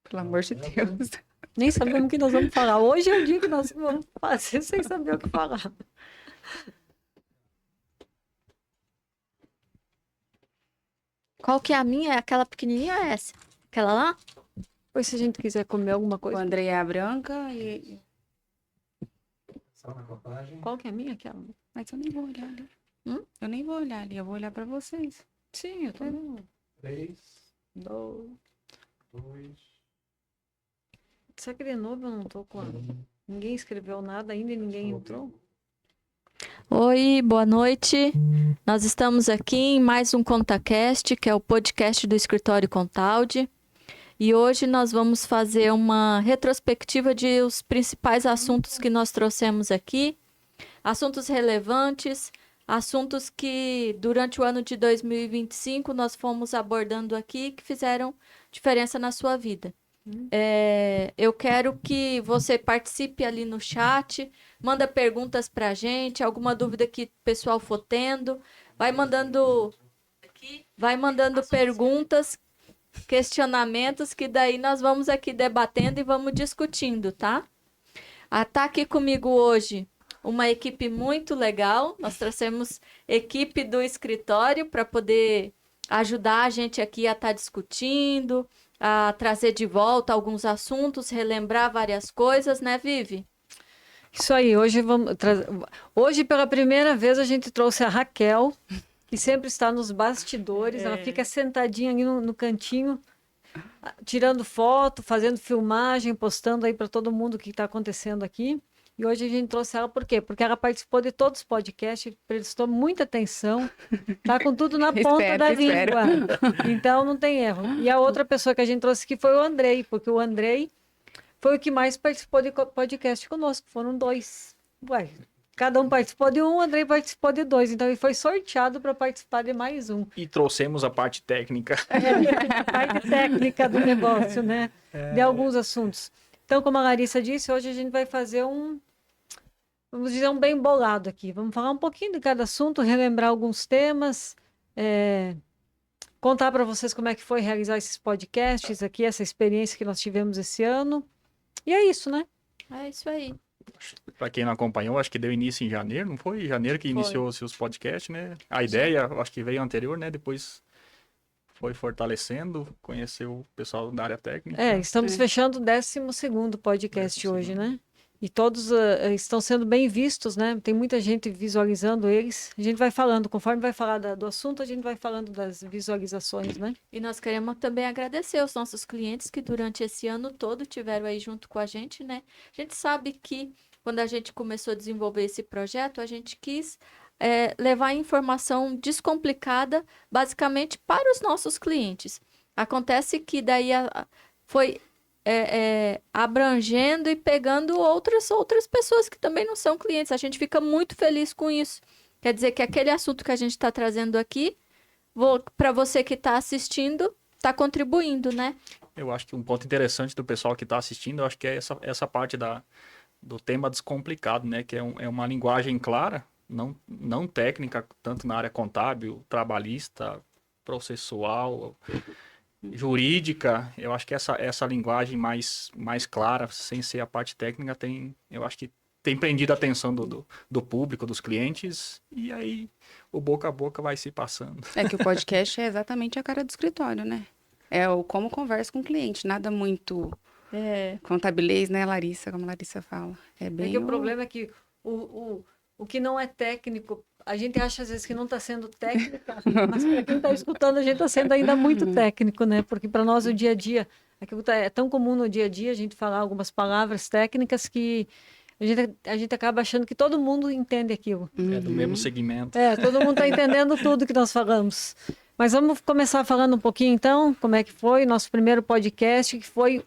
Pelo amor de Deus. Nem sabemos o que nós vamos falar. Hoje é o dia que nós vamos fazer sem saber o que falar. Qual que é a minha? É aquela pequenininha ou é essa? Aquela lá? Pois se a gente quiser comer alguma O coisa. André é a branca e... Qual que é a minha? Aquela? Mas eu nem vou olhar ali. Hum? Eu nem vou olhar ali, eu vou olhar pra vocês. Sim, eu tô vendo. 3, Do... 2, Será que de novo eu não tô com a... Ninguém escreveu nada ainda e ninguém entrou? Oi, boa noite. Nós estamos aqui em mais um ContaCast, que é o podcast do Escritório Contaldi. E hoje nós vamos fazer uma retrospectiva de os principais assuntos que nós trouxemos aqui. Assuntos relevantes, assuntos que durante o ano de 2025 nós fomos abordando aqui que fizeram diferença na sua vida. Eu quero que você participe ali no chat, manda perguntas para a gente, alguma dúvida que o pessoal for tendo, vai mandando perguntas, questionamentos, que daí nós vamos aqui debatendo e vamos discutindo, tá? Tá aqui comigo hoje uma equipe muito legal, nós trouxemos equipe do escritório para poder ajudar a gente aqui a estar discutindo, a trazer de volta alguns assuntos, relembrar várias coisas, né, Vivi? Isso aí, hoje pela primeira vez a gente trouxe a Raquel, que sempre está nos bastidores, ela fica sentadinha ali no cantinho, tirando foto, fazendo filmagem, postando aí para todo mundo o que está acontecendo aqui. E hoje a gente trouxe ela por quê? Porque ela participou de todos os podcasts, prestou muita atenção, tá com tudo na ponta da língua. Então não tem erro. E a outra pessoa que a gente trouxe aqui foi o Andrei, porque o Andrei foi o que mais participou de podcast conosco. Foram 2. Ué, cada um participou de um, o Andrei participou de 2. Então ele foi sorteado para participar de mais um. E trouxemos a parte técnica. A parte técnica do negócio, né? De alguns assuntos. Então, como a Larissa disse, hoje a gente vai fazer vamos dizer, um bem bolado aqui. Vamos falar um pouquinho de cada assunto, relembrar alguns temas, contar para vocês como é que foi realizar esses podcasts aqui, essa experiência que nós tivemos esse ano. E é isso, né? É isso aí. Para quem não acompanhou, acho que deu início em janeiro, não foi? Em janeiro que iniciou os podcasts, né? A ideia, acho que veio anterior, né? Depois foi fortalecendo, conheceu o pessoal da área técnica. Estamos fechando o 12º podcast hoje, né? E todos estão sendo bem vistos, né? Tem muita gente visualizando eles. A gente vai falando, conforme vai falar do assunto, a gente vai falando das visualizações, né? E nós queremos também agradecer aos nossos clientes que durante esse ano todo tiveram aí junto com a gente, né? A gente sabe que quando a gente começou a desenvolver esse projeto, a gente quis levar informação descomplicada, basicamente, para os nossos clientes. Acontece que daí foi abrangendo e pegando outras pessoas que também não são clientes. A gente fica muito feliz com isso. Quer dizer que aquele assunto que a gente está trazendo aqui, para você que está assistindo, está contribuindo, né? Eu acho que um ponto interessante do pessoal que está assistindo, eu acho que é essa parte do tema descomplicado, né? Que é uma linguagem clara, não técnica, tanto na área contábil, trabalhista, processual, jurídica. Eu acho que essa linguagem mais clara, sem ser a parte técnica, eu acho que tem prendido a atenção do público, dos clientes, e aí o boca a boca vai se passando. É que o podcast é exatamente a cara do escritório, né? É o como conversa com o cliente, nada muito contabilês, né, Larissa, como a Larissa fala. É bem que o problema é que o que não é técnico, a gente acha às vezes que não está sendo técnica, mas para quem está escutando, a gente está sendo ainda muito técnico, né? Porque para nós o dia a dia, é tão comum no dia a dia a gente falar algumas palavras técnicas que a gente acaba achando que todo mundo entende aquilo. É do mesmo segmento. Todo mundo está entendendo tudo que nós falamos. Mas vamos começar falando um pouquinho então, como é que foi nosso primeiro podcast, que foi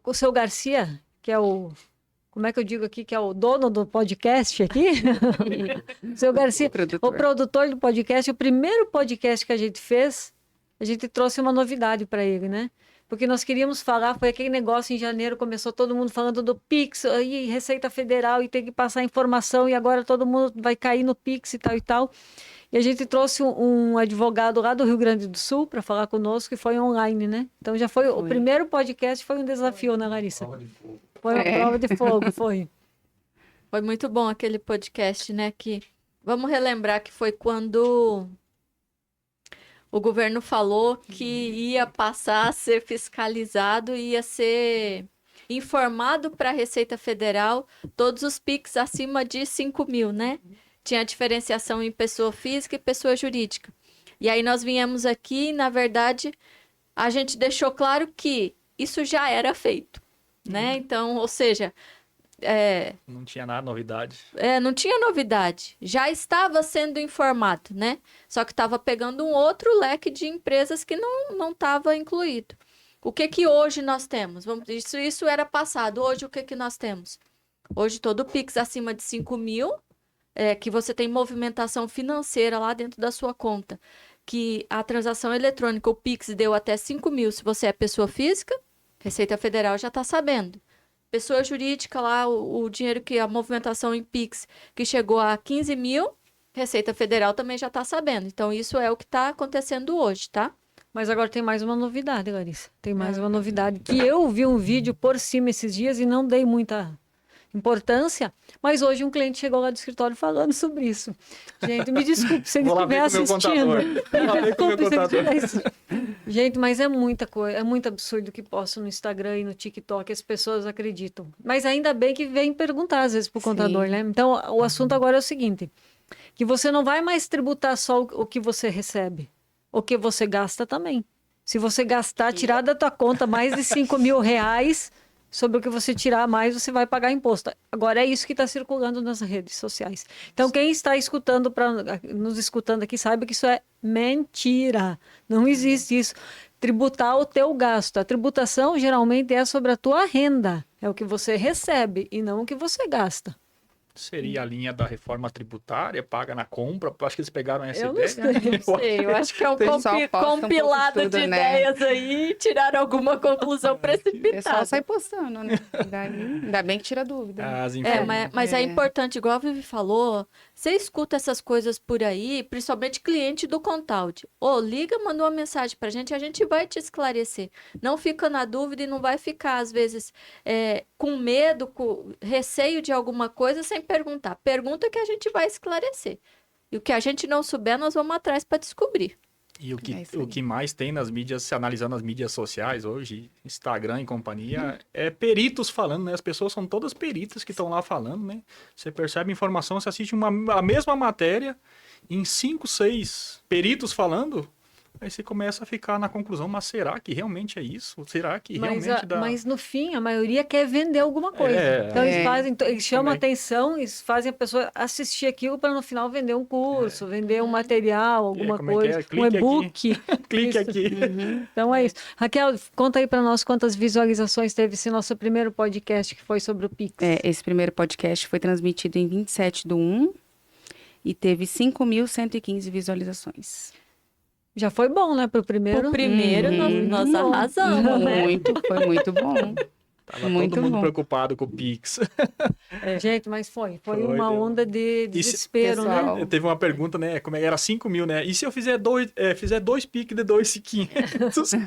o seu Garcia, que é como é que eu digo aqui, que é o dono do podcast aqui? O seu Garcia, o produtor do podcast, o primeiro podcast que a gente fez a gente trouxe uma novidade para ele, né? Porque nós queríamos falar, foi aquele negócio em janeiro, começou todo mundo falando do Pix, aí Receita Federal, e tem que passar informação, e agora todo mundo vai cair no Pix e tal e tal. E a gente trouxe um advogado lá do Rio Grande do Sul para falar conosco, e foi online, né? Então já foi, o primeiro podcast foi um desafio, né, Larissa? Prova de fogo. Foi uma prova de fogo, foi. Foi muito bom aquele podcast, né? Que vamos relembrar que foi quando o governo falou que ia passar a ser fiscalizado, ia ser informado para a Receita Federal todos os PIX acima de 5 mil, né? Tinha a diferenciação em pessoa física e pessoa jurídica. E aí nós viemos aqui e, na verdade, a gente deixou claro que isso já era feito, né? Então, ou seja, Não tinha nada novidade. não tinha novidade, já estava sendo informado, né? Só que estava pegando um outro leque de empresas que não estava incluído. O que que hoje nós temos? Isso era passado. Hoje, o que que nós temos? Hoje, todo Pix acima de 5 mil, que você tem movimentação financeira lá dentro da sua conta, que a transação eletrônica, o Pix, deu até 5 mil. Se você é pessoa física, Receita Federal já está sabendo. Pessoa jurídica lá, o dinheiro que a movimentação em Pix, que chegou a 15 mil, Receita Federal também já está sabendo. Então, isso é o que está acontecendo hoje, tá? Mas agora tem mais uma novidade, Larissa. Tem mais uma novidade. Que eu vi um vídeo por cima esses dias e não dei muita importância, mas hoje um cliente chegou lá do escritório falando sobre isso. Gente, me desculpe se ele Vou lá estiver ver com o meu assistindo. contador. Vou lá ver com o meu Desculpe se ele contador. estiver assistindo. Gente, mas é muita coisa, é muito absurdo que posto no Instagram e no TikTok, as pessoas acreditam. Mas ainda bem que vem perguntar às vezes pro contador, Sim. né? Então, o assunto agora é o seguinte, que você não vai mais tributar só o que você recebe, o que você gasta também. Se você gastar, tirar da tua conta mais de 5 mil reais, sobre o que você tirar mais, você vai pagar imposto. Agora, é isso que está circulando nas redes sociais. Então, quem está escutando, nos escutando aqui, saiba que isso é mentira. Não existe isso. Tributar o teu gasto. A tributação, geralmente, é sobre a tua renda. É o que você recebe e não o que você gasta. Seria a linha da reforma tributária, paga na compra? Acho que eles pegaram essa Eu não ideia. sei. Não sei, eu acho que é um pessoal posta um pouco compilado de tudo, de né? ideias aí e tiraram alguma conclusão O pessoal precipitada. sai postando, né? Ainda bem que tira dúvida. né? As Mas é É. importante, igual a Vivi falou, você escuta essas coisas por aí, principalmente cliente do Contaud. Liga, manda uma mensagem pra gente, a gente vai te esclarecer. Não fica na dúvida e não vai ficar, às vezes, com medo, com receio de alguma coisa sem perguntar. Pergunta que a gente vai esclarecer. E o que a gente não souber, nós vamos atrás para descobrir. E o É isso o aí. que mais tem nas mídias, se analisando as mídias sociais hoje, Instagram e companhia, é peritos falando, né? As pessoas são todas peritas que estão lá falando, né? Você percebe informação, você assiste a mesma matéria em 5, 6 peritos falando, aí você começa a ficar na conclusão, mas será que realmente é isso? Será que realmente dá... Mas no fim, a maioria quer vender alguma coisa. Então eles chamam Também. atenção, eles fazem a pessoa assistir aquilo para no final vender um curso, vender um material, alguma como é que coisa, é? um Clique e-book. Clique Isso. aqui. Então é isso. Raquel, conta aí para nós quantas visualizações teve esse nosso primeiro podcast que foi sobre o Pix. Esse primeiro podcast foi transmitido em 27/1 e teve 5.115 visualizações. Já foi bom, né, para o primeiro? O primeiro, nós Bom. arrasamos, né? Foi muito bom. Tava Muito todo mundo bom. preocupado com o Pix. Gente, mas foi Foi, uma deu. onda de desespero, pessoal, né? Teve uma pergunta, né? Como é que era 5 mil, né? E se eu fizer dois Pix de 2.500?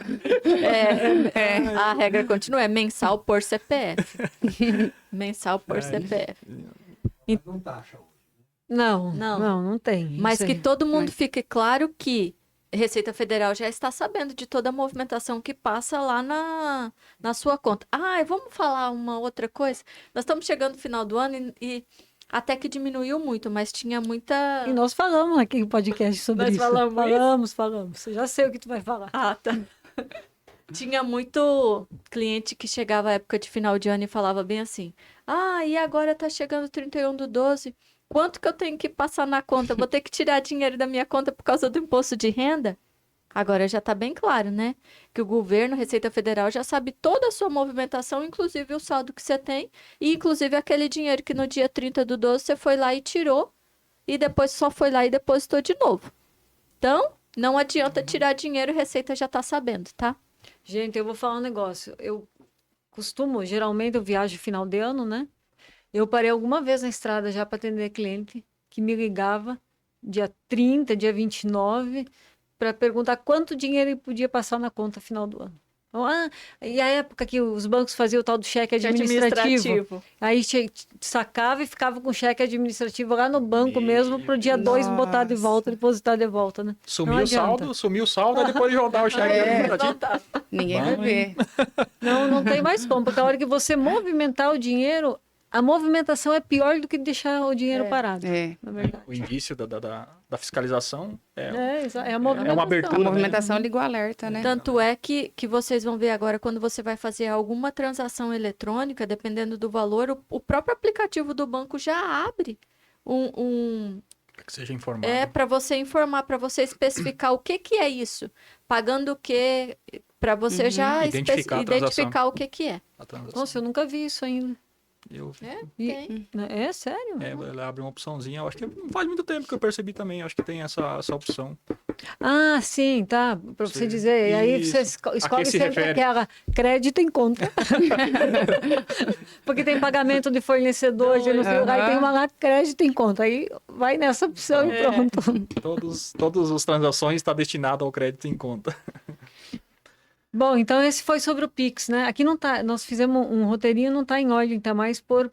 A regra continua, é mensal por CPF. Mensal por CPF. Mas não taxa hoje. Não tem. Mas Isso que aí. todo mundo fique claro que Receita Federal já está sabendo de toda a movimentação que passa lá na sua conta. Vamos falar uma outra coisa? Nós estamos chegando no final do ano e até que diminuiu muito, mas tinha muita... E nós falamos aqui no podcast sobre Nós isso. falamos Falamos. Eu já sei o que tu vai falar. Tá. Tinha muito cliente que chegava à época de final de ano e falava bem assim, e agora tá chegando 31/12, quanto que eu tenho que passar na conta? Vou ter que tirar dinheiro da minha conta por causa do imposto de renda? Agora já tá bem claro, né? Que o governo, Receita Federal, já sabe toda a sua movimentação, inclusive o saldo que você tem, e inclusive aquele dinheiro que no dia 30/12 você foi lá e tirou, e depois só foi lá e depositou de novo. Então, Não adianta tirar dinheiro, Receita já tá sabendo, tá? Gente, eu vou falar um negócio. Geralmente eu viajo final de ano, né? Eu parei alguma vez na estrada já para atender cliente que me ligava dia 30, dia 29, para perguntar quanto dinheiro ele podia passar na conta final do ano. Então, e a época que os bancos faziam o tal do cheque administrativo. Aí sacava e ficava com o cheque administrativo lá no banco mesmo para o dia 2 botar de volta, depositar de volta, né? Sumiu o saldo, aí depois de rodar o cheque administrativo. Ninguém vai ver. Não tem mais como, porque a hora que você movimentar o dinheiro, a movimentação é pior do que deixar o dinheiro parado. Na verdade. O indício da fiscalização É a movimentação. é uma abertura. A movimentação liga o alerta, né? Tanto é que vocês vão ver agora, quando você vai fazer alguma transação eletrônica, dependendo do valor, o próprio aplicativo do banco já abre Que seja informado. para você informar, para você especificar o que é isso, pagando o que, para você já Identificar a identificar o que é. A transação. Nossa, eu nunca vi isso ainda. Eu, Tem. É sério? ela abre uma opçãozinha. Eu acho que não faz muito tempo que eu percebi também. Acho que tem essa opção. Ah, sim, tá. Para você Sim. dizer. Aí você Isso. A escolhe que se sempre refere? aquela crédito em conta. Porque tem pagamento de fornecedor, de não sei, aí tem uma lá crédito em conta. Aí vai nessa opção e pronto. Todas as transações estão destinadas ao crédito em conta. Bom, então esse foi sobre o Pix, né? Aqui não tá, nós fizemos um roteirinho, não tá em ordem, tá mais por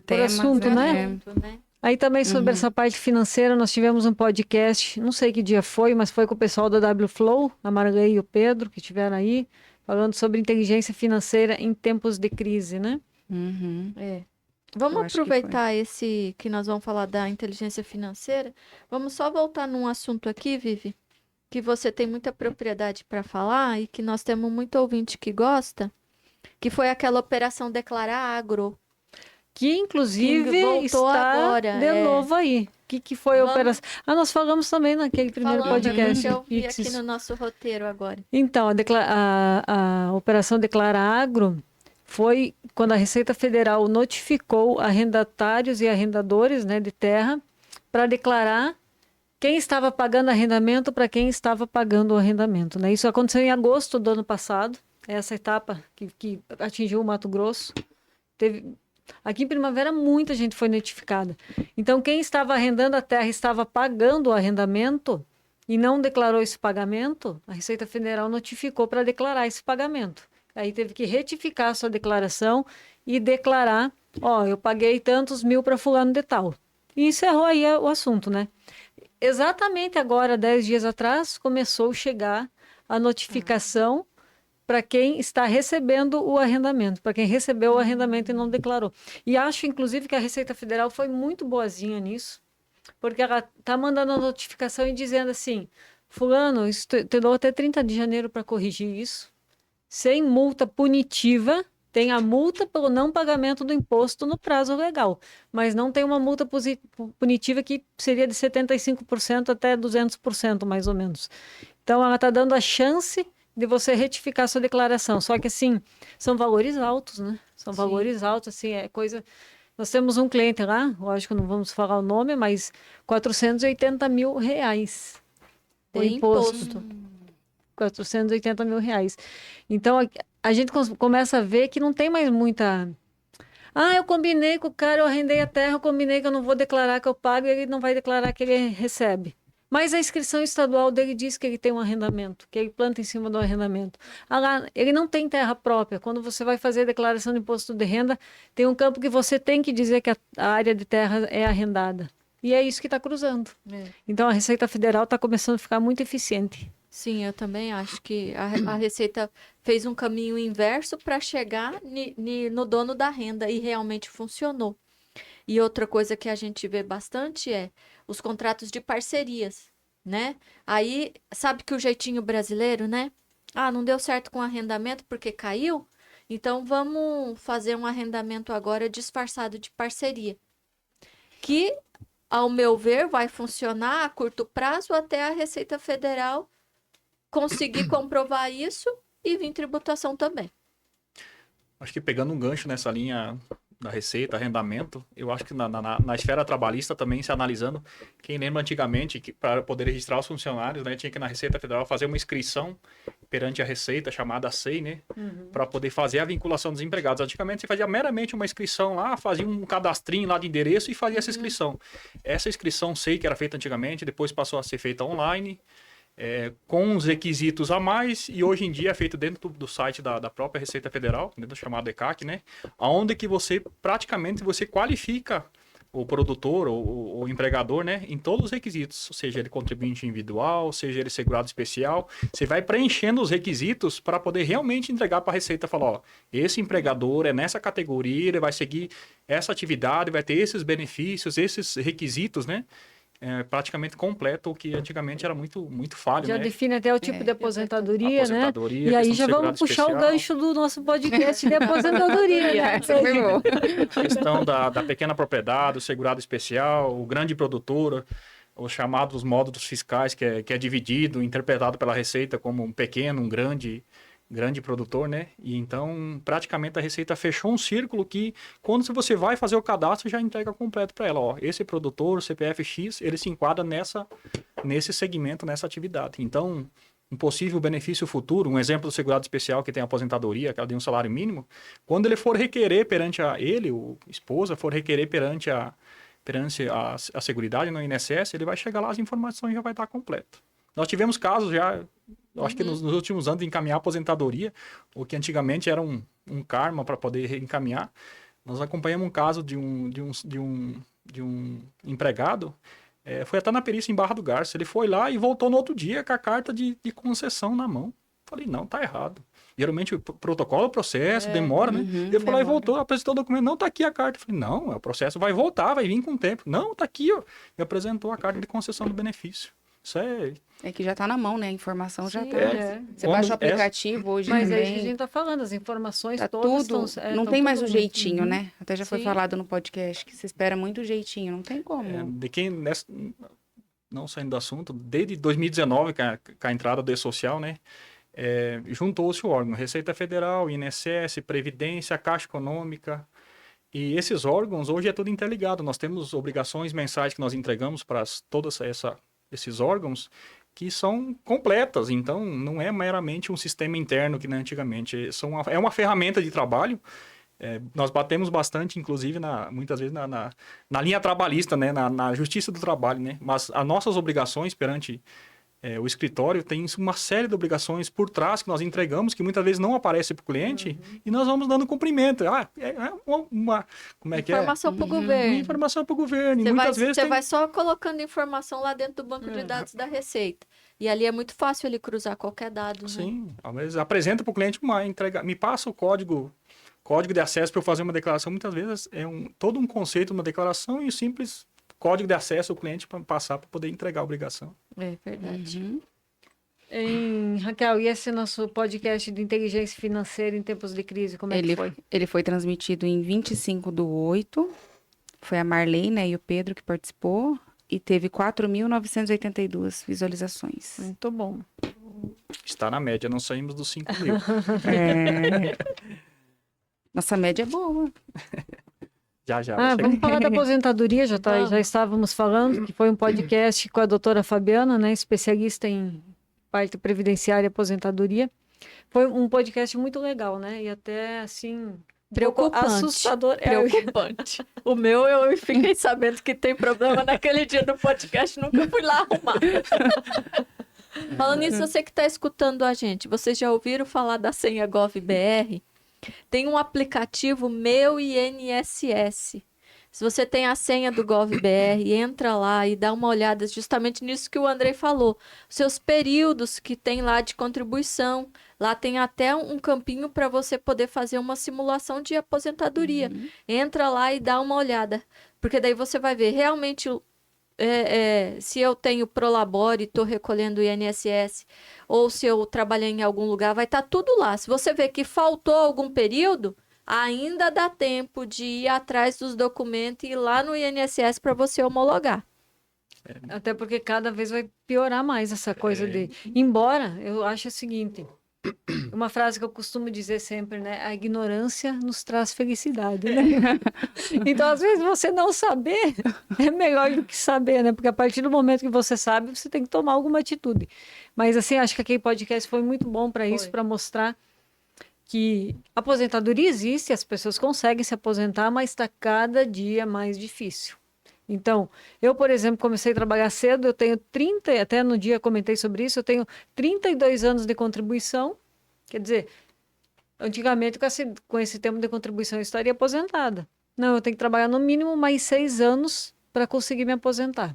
Temas, assunto, né? né? Aí também sobre essa parte financeira, nós tivemos um podcast, não sei que dia foi, mas foi com o pessoal da WFlow, a Marley e o Pedro, que estiveram aí, falando sobre inteligência financeira em tempos de crise, né? Uhum. É. Eu Vamos acho que aproveitar esse que nós vamos falar da inteligência financeira. Vamos só voltar num assunto aqui, Vivi, que você tem muita propriedade para falar e que nós temos muito ouvinte que gosta, que foi aquela operação Declarar Agro. Que inclusive Que voltou está agora, de novo aí. O que foi a Vamos- operação? Nós falamos também naquele primeiro Falando, podcast. porque eu vi Pix. aqui no nosso roteiro agora. Então, a Operação Declara Agro foi quando a Receita Federal notificou arrendatários e arrendadores, né, de terra para declarar quem estava pagando arrendamento para quem estava pagando o arrendamento, né? Isso aconteceu em agosto do ano passado, essa etapa que atingiu o Mato Grosso. Aqui em Primavera muita gente foi notificada. Então, quem estava arrendando a terra estava pagando o arrendamento e não declarou esse pagamento, a Receita Federal notificou para declarar esse pagamento. Aí teve que retificar a sua declaração e declarar, eu paguei tantos mil para fulano de tal. E encerrou aí o assunto, né? Exatamente agora, 10 dias atrás, começou a chegar a notificação para quem está recebendo o arrendamento, para quem recebeu o arrendamento e não declarou. E acho, inclusive, que a Receita Federal foi muito boazinha nisso, porque ela está mandando a notificação e dizendo assim, fulano, te dou até 30 de janeiro para corrigir isso, sem multa punitiva, tem a multa pelo não pagamento do imposto no prazo legal, mas não tem uma multa punitiva que seria de 75% até 200%, mais ou menos. Então, ela está dando a chance de você retificar sua declaração. Só que, assim, são valores altos, né? São valores altos, assim, é coisa... Nós temos um cliente lá, lógico, não vamos falar o nome, mas R$480 mil o imposto. R$480 mil. Então, a gente começa a ver que não tem mais muita... eu combinei com o cara, eu arrendei a terra, eu combinei que eu não vou declarar que eu pago e ele não vai declarar que ele recebe. Mas a inscrição estadual dele diz que ele tem um arrendamento, que ele planta em cima do arrendamento. Ele não tem terra própria. Quando você vai fazer a declaração de imposto de renda, tem um campo que você tem que dizer que a área de terra é arrendada. E é isso que está cruzando. Então, a Receita Federal está começando a ficar muito eficiente. Sim, eu também acho que a Receita fez um caminho inverso para chegar no dono da renda e realmente funcionou. E outra coisa que a gente vê bastante é os contratos de parcerias, né? Aí, sabe que o jeitinho brasileiro, né? Não deu certo com o arrendamento porque caiu, então vamos fazer um arrendamento agora disfarçado de parceria. Que, ao meu ver, vai funcionar a curto prazo até a Receita Federal conseguir comprovar isso e vir tributação também. Acho que pegando um gancho nessa linha da Receita, arrendamento, eu acho que na esfera trabalhista também se analisando, quem lembra antigamente que para poder registrar os funcionários, né, tinha que na Receita Federal fazer uma inscrição perante a Receita, chamada SEI, né, para poder fazer a vinculação dos empregados. Antigamente você fazia meramente uma inscrição lá, fazia um cadastrinho lá de endereço e fazia essa inscrição. Essa inscrição SEI que era feita antigamente, depois passou a ser feita online, com os requisitos a mais, e hoje em dia é feito dentro do site da própria Receita Federal, dentro do chamado ECAC, né? Onde que você praticamente qualifica o produtor ou o empregador, né? Em todos os requisitos, seja ele contribuinte individual, seja ele segurado especial, você vai preenchendo os requisitos para poder realmente entregar para a Receita e falar, ó, esse empregador é nessa categoria, ele vai seguir essa atividade, vai ter esses benefícios, esses requisitos, né? Praticamente completo, o que antigamente era muito, muito falho, Já né? define até o tipo de aposentadoria, né? Aposentadoria, E aí questão já do vamos segurado puxar o especial, gancho do nosso podcast de aposentadoria, né? Essa foi boa. questão da pequena propriedade, o segurado especial, o grande produtor, os chamados módulos fiscais, que é dividido, interpretado pela Receita como um pequeno, um grande produtor, né? E então, praticamente a Receita fechou um círculo que, quando você vai fazer o cadastro, já entrega completo para ela. Ó, esse produtor, o CPF X, ele se enquadra nesse segmento, nessa atividade. Então, um possível benefício futuro, um exemplo do segurado especial que tem aposentadoria, que ela tem um salário mínimo, quando ele for requerer perante o esposa, for requerer perante a Seguridade no INSS, ele vai chegar lá, as informações já vai estar completo. Nós tivemos casos já, acho que nos últimos anos, de encaminhar a aposentadoria, o que antigamente era um karma para poder encaminhar. Nós acompanhamos um caso de um empregado, foi até na perícia em Barra do Garça. Ele foi lá e voltou no outro dia com a carta de concessão na mão. Falei, não, tá errado. Geralmente o protocolo, o processo, demora, né? Ele foi lá e voltou, apresentou o documento. Não, tá aqui a carta. Eu falei, não, o processo vai voltar, vai vir com o tempo. Não, tá aqui, ó. E apresentou a carta de concessão do benefício. Isso é que já tá na mão, né? A informação já Sim, tá. Você baixa o aplicativo hoje Mas também. é isso que a gente tá falando, as informações Tá todas tudo. estão... Não tem mais o jeitinho, né? Até já foi Sim. falado no podcast que se espera muito o jeitinho. Não tem como. De quem, não saindo do assunto, desde 2019, com a entrada do E-Social, né? Juntou-se o órgão, Receita Federal, INSS, Previdência, Caixa Econômica. E esses órgãos, hoje é tudo interligado. Nós temos obrigações mensais que nós entregamos para todos esses órgãos que são completas. Então, não é meramente um sistema interno que nem antigamente. É uma ferramenta de trabalho. Nós batemos bastante, inclusive, muitas vezes na linha trabalhista, né? Na justiça do trabalho, né? Mas as nossas obrigações perante o escritório tem uma série de obrigações por trás que nós entregamos, que muitas vezes não aparece para o cliente, e nós vamos dando cumprimento. Como é que Informação para o governo. Informação para o governo. Você vai só colocando informação lá dentro do banco de dados da Receita. E ali é muito fácil ele cruzar qualquer dado. Né? Sim, às vezes apresenta para o cliente me passa o código de acesso para eu fazer uma declaração. Muitas vezes todo um conceito, uma declaração, e o simples código de acesso ao cliente para passar para poder entregar a obrigação. É verdade. Raquel, e esse nosso podcast de inteligência financeira em tempos de crise, como é que foi? Ele foi transmitido em 25/8. Foi a Marlene, né, e o Pedro que participou. E teve 4.982 visualizações. Muito bom. Está na média, não saímos dos 5.000. Nossa média é boa. Já. Vamos falar da aposentadoria, já estávamos falando, que foi um podcast com a doutora Fabiana, né, especialista em parte previdenciária e aposentadoria. Foi um podcast muito legal, né? E até, assim, preocupante. Assustador. Preocupante. O meu, eu fiquei sabendo que tem problema naquele dia do podcast, nunca fui lá arrumar. Falando nisso, você que está escutando a gente, vocês já ouviram falar da senha GovBR? Tem um aplicativo Meu INSS. Se você tem a senha do GovBR, entra lá e dá uma olhada justamente nisso que o Andrei falou. Seus períodos que tem lá de contribuição. Lá tem até um campinho para você poder fazer uma simulação de aposentadoria. Entra lá e dá uma olhada. Porque daí você vai ver realmente se eu tenho Prolabore e estou recolhendo o INSS, ou se eu trabalhei em algum lugar, vai estar tudo lá. Se você vê que faltou algum período, ainda dá tempo de ir atrás dos documentos e ir lá no INSS para você homologar. Até porque cada vez vai piorar mais essa coisa de... Embora, eu acho o seguinte, Uma frase que eu costumo dizer sempre, né? A ignorância nos traz felicidade, né? Então, às vezes, você não saber é melhor do que saber, né? Porque a partir do momento que você sabe, você tem que tomar alguma atitude. Mas, assim, acho que aquele podcast foi muito bom para isso, para mostrar que a aposentadoria existe, as pessoas conseguem se aposentar, mas está cada dia mais difícil. Então, eu, por exemplo, comecei a trabalhar cedo, eu tenho 30, até no dia comentei sobre isso, eu tenho 32 anos de contribuição. Quer dizer, antigamente, com esse tempo de contribuição, eu estaria aposentada. Não, eu tenho que trabalhar no mínimo mais 6 anos para conseguir me aposentar.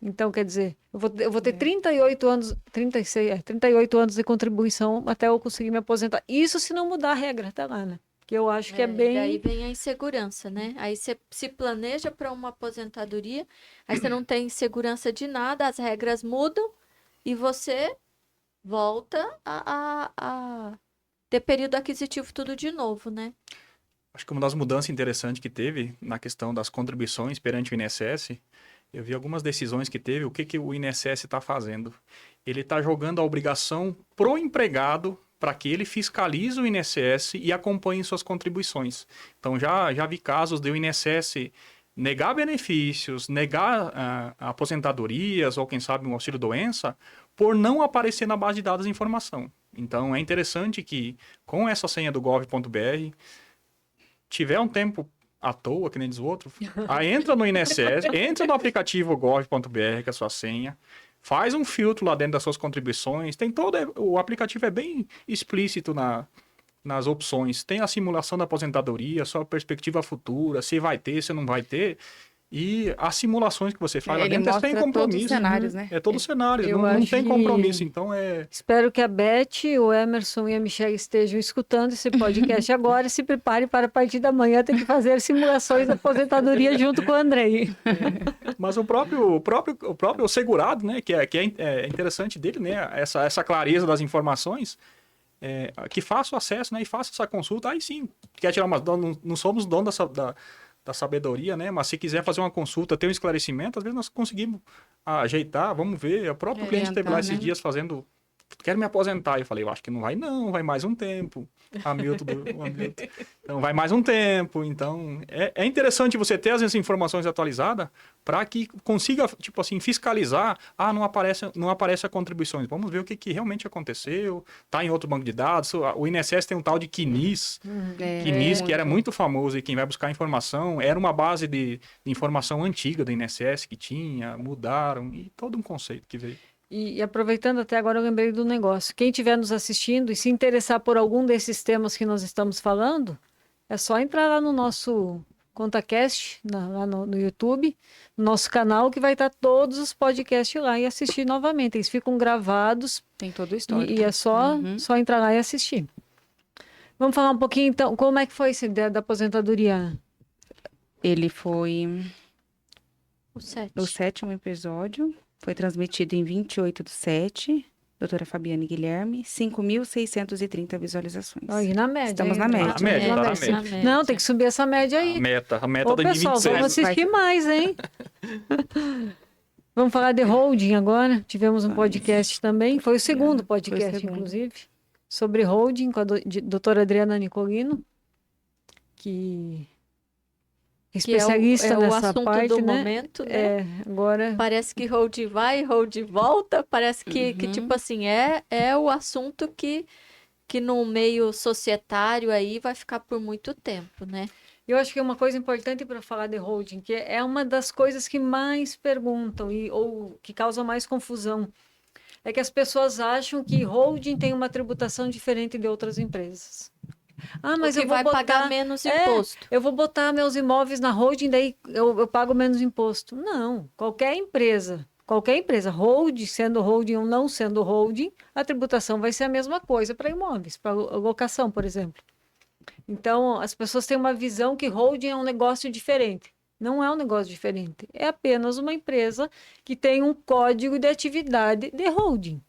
Então, quer dizer, eu vou ter 38 anos, 38 anos de contribuição até eu conseguir me aposentar. Isso se não mudar a regra, tá lá, né? Que eu acho que é bem... Daí vem a insegurança, né? Aí você se planeja para uma aposentadoria, aí você não tem segurança de nada, as regras mudam e você volta a ter período aquisitivo tudo de novo, né? Acho que uma das mudanças interessantes que teve na questão das contribuições perante o INSS, eu vi algumas decisões que teve, o que o INSS está fazendo. Ele está jogando a obrigação pro empregado para que ele fiscalize o INSS e acompanhe suas contribuições. Então, já vi casos de o INSS negar benefícios, negar aposentadorias ou, quem sabe, um auxílio-doença, por não aparecer na base de dados de informação. Então, é interessante que, com essa senha do gov.br, tiver um tempo à toa, que nem diz o outro, aí entra no INSS, entra no aplicativo gov.br, que é a sua senha, faz um filtro lá dentro das suas contribuições, o aplicativo é bem explícito nas opções, tem a simulação da aposentadoria, sua perspectiva futura, se vai ter, se não vai ter, e as simulações que você faz lá dentro é sem compromisso. Todos os cenários, né? É todos os cenários, Eu não acho tem que- compromisso, então é... Espero que a Beth, o Emerson e a Michelle estejam escutando esse podcast agora e se prepare para a partir da manhã ter que fazer simulações da aposentadoria junto com o Andrei. Mas o próprio segurado, né, que é interessante dele, né, essa clareza das informações, que faça o acesso, né, e faça essa consulta, aí sim, quer tirar uma... Não somos donos da sabedoria, né, mas se quiser fazer uma consulta, ter um esclarecimento, às vezes nós conseguimos ajeitar, vamos ver, o próprio cliente esteve lá esses dias fazendo... Quero me aposentar. Eu falei, eu acho que não, vai mais um tempo. Hamilton. Então, vai mais um tempo. Então, é interessante você ter essas informações atualizadas para que consiga, tipo assim, fiscalizar. Não aparece a contribuições. Vamos ver o que realmente aconteceu. Está em outro banco de dados. O INSS tem um tal de QNIS. QNIS, que era muito famoso, e quem vai buscar informação, era uma base de informação antiga do INSS que tinha, mudaram, e todo um conceito que veio. E aproveitando até agora, eu lembrei do negócio. Quem estiver nos assistindo e se interessar por algum desses temas que nós estamos falando, é só entrar lá no nosso ContaCast, lá no YouTube, no nosso canal, que vai estar todos os podcasts lá e assistir novamente. Eles ficam gravados. Tem todo o histórico. E é só entrar lá e assistir. Vamos falar um pouquinho, então, como é que foi essa ideia da aposentadoria? Ele foi O 7. o 7º episódio. Foi transmitido em 28/7, doutora Fabiane Guilherme, 5.630 visualizações. Aí, na média. Estamos hein? na média. Na média, tá na média. Não, tem que subir essa média aí. A meta Ô, do pessoal, 2026. vamos assistir mais, hein? Vamos falar de holding agora. Tivemos um podcast também. Foi o segundo podcast, segundo. inclusive, sobre holding com a doutora Adriana Nicolino, que é especialista o nessa assunto parte, do né? momento, né? Agora... Parece que hold vai, hold volta. Parece que tipo assim, é o assunto que no meio societário aí vai ficar por muito tempo, né? Eu acho que é uma coisa importante para falar de holding, que é uma das coisas que mais perguntam ou que causa mais confusão, é que as pessoas acham que holding tem uma tributação diferente de outras empresas. Mas que eu vou vai pagar menos imposto. Eu vou botar meus imóveis na holding, daí eu pago menos imposto. Não, qualquer empresa, holding, sendo holding ou não sendo holding, a tributação vai ser a mesma coisa para imóveis, para locação, por exemplo. Então, as pessoas têm uma visão que holding é um negócio diferente. Não é um negócio diferente. É apenas uma empresa que tem um código de atividade de holding.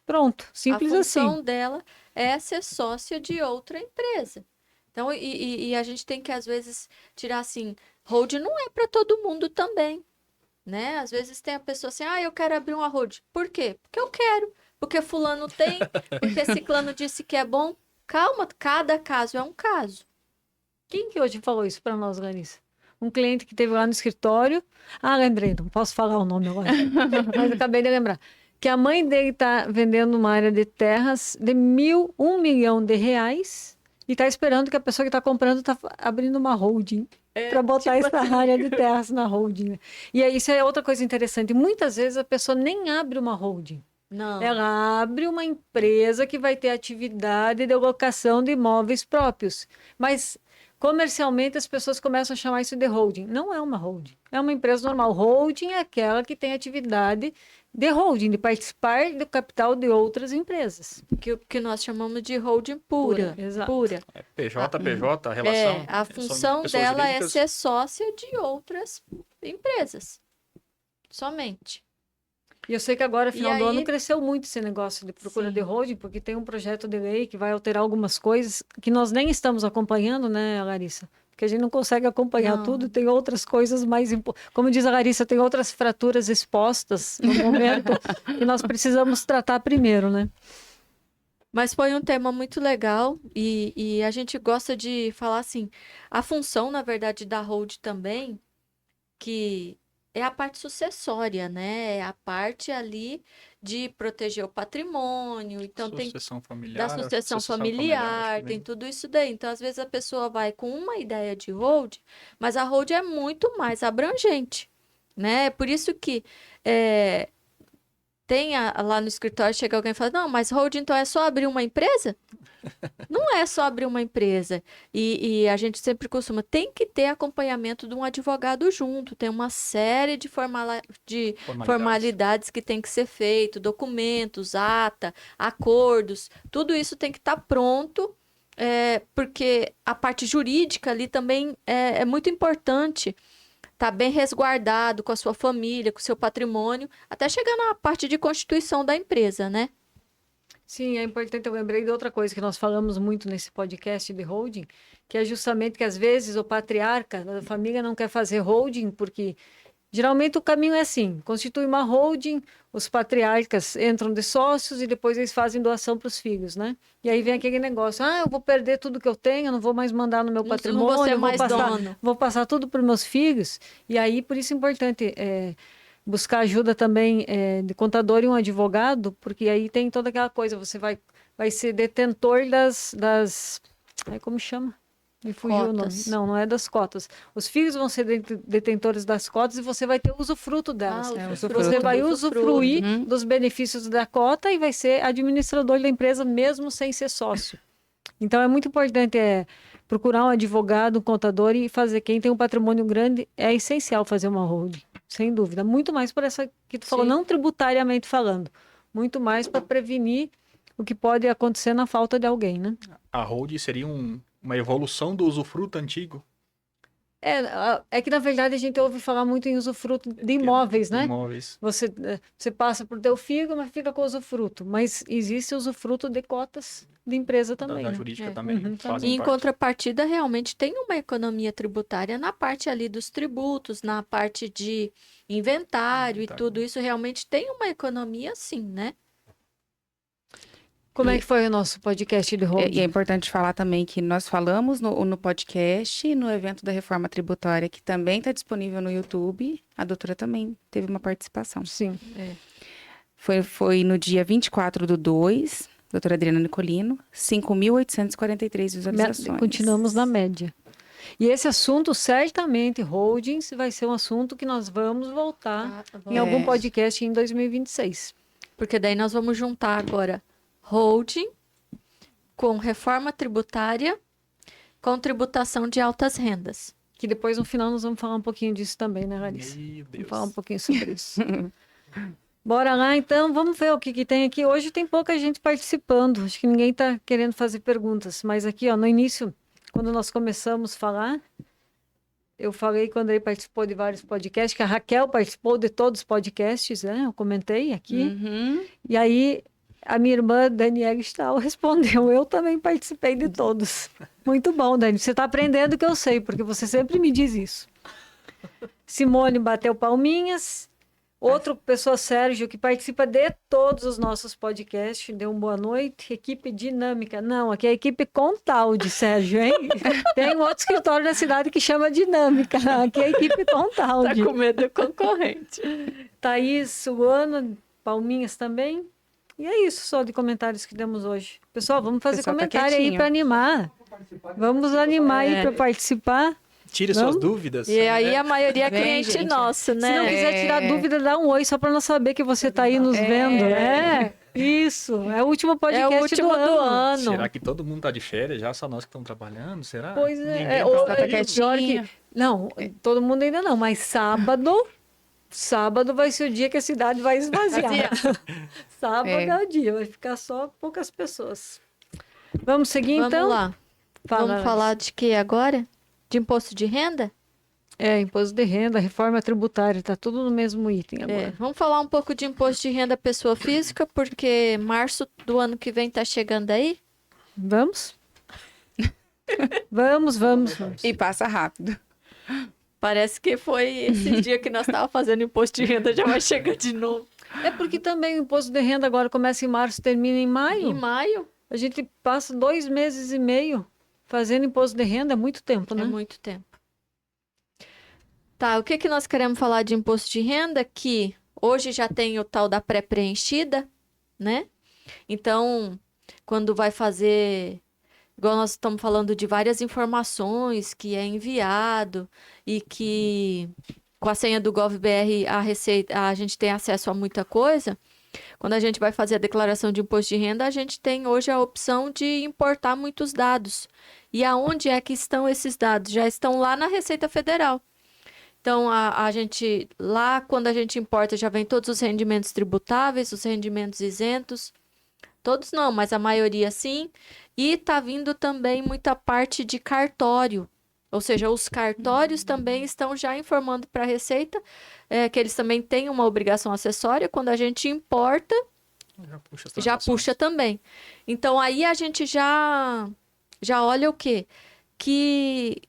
Pronto, simples assim. A função dela é ser sócia de outra empresa. Então, e a gente tem que, às vezes, tirar assim, holding não é para todo mundo também, né? Às vezes tem a pessoa assim, eu quero abrir uma holding. Por quê? Porque eu quero. porque fulano tem, porque ciclano disse que é bom. Calma, cada caso é um caso. Quem que hoje falou isso para nós, Larissa? Um cliente que teve lá no escritório. Ah, lembrei, não posso falar o nome agora. Mas acabei de lembrar. Que a mãe dele está vendendo uma área de terras de 1 milhão de reais e está esperando que a pessoa que está comprando está abrindo uma holding para botar essa área de terras na holding. E aí, isso é outra coisa interessante. Muitas vezes a pessoa nem abre uma holding. Não. Ela abre uma empresa que vai ter atividade de locação de imóveis próprios. Mas comercialmente as pessoas começam a chamar isso de holding. Não é uma holding, é uma empresa normal. Holding é aquela que tem atividade de holding, de participar do capital de outras empresas. Que nós chamamos de holding pura. Exato. Pura. PJ, a relação. A função pessoas dela é jurídicas. ser sócia de outras empresas. Somente. E eu sei que agora, final do aí- ano, cresceu muito esse negócio de procura Sim. de holding, porque tem um projeto de lei que vai alterar algumas coisas que nós nem estamos acompanhando, né, Larissa? Porque a gente não consegue acompanhar Não. tudo, tem outras coisas mais... Como diz a Larissa, tem outras fraturas expostas no momento que nós precisamos tratar primeiro, né? Mas foi um tema muito legal e a gente gosta de falar assim, a função, na verdade, da hold também, que é a parte sucessória, né? É a parte ali de proteger o patrimônio, então tem Sucessão familiar. da sucessão familiar, acho que tem vem. tudo isso daí. Então, às vezes, a pessoa vai com uma ideia de hold, mas a hold é muito mais abrangente, né? Por isso que tem lá no escritório, chega alguém e fala, não, mas hold, então é só abrir uma empresa? Não é só abrir uma empresa. E a gente sempre costuma, tem que ter acompanhamento de um advogado junto, tem uma série de formalidades que tem que ser feito, documentos, ata, acordos, tudo isso tem que estar pronto, porque a parte jurídica ali também é muito importante, tá bem resguardado com a sua família, com o seu patrimônio, até chegar na parte de constituição da empresa, né? Sim, é importante. Eu lembrei de outra coisa que nós falamos muito nesse podcast de holding, que é justamente que às vezes o patriarca da família não quer fazer holding, porque geralmente o caminho é assim: constitui uma holding, os patriarcas entram de sócios e depois eles fazem doação para os filhos, né? E aí vem aquele negócio: eu vou perder tudo que eu tenho, eu não vou mais mandar no meu patrimônio, não vou ser eu mais dono. vou passar tudo para os meus filhos. E aí, por isso é importante buscar ajuda também de contador e um advogado, porque aí tem toda aquela coisa, você vai ser detentor das como chama? Me fugiu o nome. Cotas. Não é das cotas. Os filhos vão ser detentores das cotas e você vai ter usufruto delas. usufruto. Você vai usufruir Uhum. dos benefícios da cota e vai ser administrador da empresa mesmo sem ser sócio. Então é muito importante procurar um advogado, um contador e fazer. Quem tem um patrimônio grande, é essencial fazer uma holding, sem dúvida. Muito mais por essa que tu falou, Sim. não tributariamente falando, muito mais para prevenir o que pode acontecer na falta de alguém, né? A hold seria uma evolução do usufruto antigo. É que, na verdade, a gente ouve falar muito em usufruto de imóveis, né? Imóveis. Você passa por teu filho, mas fica com usufruto. Mas existe usufruto de cotas de empresa também, Da né? jurídica também. Uhum, fazem E em parte. contrapartida, realmente tem uma economia tributária na parte ali dos tributos, na parte de inventário e Inventário. tudo isso, realmente tem uma economia sim, né? Como é que foi o nosso podcast de holding? E é importante falar também que nós falamos no podcast e no evento da reforma tributária, que também está disponível no YouTube. A doutora também teve uma participação. Sim. Foi no dia 24/2, doutora Adriana Nicolino, 5.843 visualizações. Continuamos na média. E esse assunto, certamente, holdings, vai ser um assunto que nós vamos voltar em algum podcast em 2026. Porque daí nós vamos juntar agora holding com reforma tributária com tributação de altas rendas. Que depois, no final, nós vamos falar um pouquinho disso também, né, Larissa? Meu Vamos Deus. falar um pouquinho sobre isso. Bora lá, então, vamos ver o que tem aqui. Hoje tem pouca gente participando, acho que ninguém está querendo fazer perguntas, mas aqui, ó, no início, quando nós começamos a falar, eu falei quando ele participou de vários podcasts, que a Raquel participou de todos os podcasts, né? Eu comentei aqui. Uhum. E aí, a minha irmã, Daniela Stahl, respondeu, eu também participei de todos. Muito bom, Dani, você está aprendendo o que eu sei, porque você sempre me diz isso. Simone bateu palminhas. Outra pessoa, Sérgio, que participa de todos os nossos podcasts, deu uma boa noite. Equipe dinâmica. Não, aqui é a equipe Contaldi, Sérgio, hein? Tem um outro escritório na cidade que chama Dinâmica. Aqui é a equipe Contaldi. Tá com medo do concorrente. Thaís, Suana, Palminhas também. E é isso só de comentários que demos hoje. Pessoal, vamos fazer Pessoal tá comentário aí quietinho. para animar. Vamos animar aí para participar. Tire suas dúvidas. E aí a maioria é Vem, cliente gente. nosso, Se não né? quiser tirar dúvida, dá um oi só para nós saber que você está aí nos vendo. Isso. É o último É podcast o último do ano. Será que todo mundo tá de férias já? Só nós que estamos trabalhando? Será? Pois Ninguém é. tá Ou, tá pior quietinha. que... Não, todo mundo ainda não, mas sábado vai ser o dia que a cidade vai esvaziar. Sábado é o dia, vai ficar só poucas pessoas. Vamos seguir Vamos então? lá. Fala, Vamos Alex. falar de que agora? De imposto de renda? Imposto de renda, reforma tributária, tá tudo no mesmo item agora. Vamos falar um pouco de imposto de renda pessoa física, porque março do ano que vem tá chegando aí. Vamos? vamos. E passa rápido. Parece que foi esse dia que nós estávamos fazendo imposto de renda, já vai chegar de novo. É porque também o imposto de renda agora começa em março, termina em maio. Em maio A gente passa 2 meses e meio fazendo imposto de renda, é muito tempo, né? é muito tempo. Tá, o que nós queremos falar de imposto de renda? Que hoje já tem o tal da pré-preenchida, né? Então, quando vai fazer, igual nós estamos falando de várias informações que é enviado e que com a senha do GovBR a gente tem acesso a muita coisa. Quando a gente vai fazer a declaração de imposto de renda, a gente tem hoje a opção de importar muitos dados. E aonde é que estão esses dados? Já estão lá na Receita Federal. Então, a gente, lá quando a gente importa, já vem todos os rendimentos tributáveis, os rendimentos isentos. Todos não, mas a maioria sim. E tá vindo também muita parte de cartório. Ou seja, os cartórios também estão já informando para a Receita que eles também têm uma obrigação acessória. Quando a gente importa, Já puxa, as já transações. puxa também. Então, aí a gente já olha o quê? Que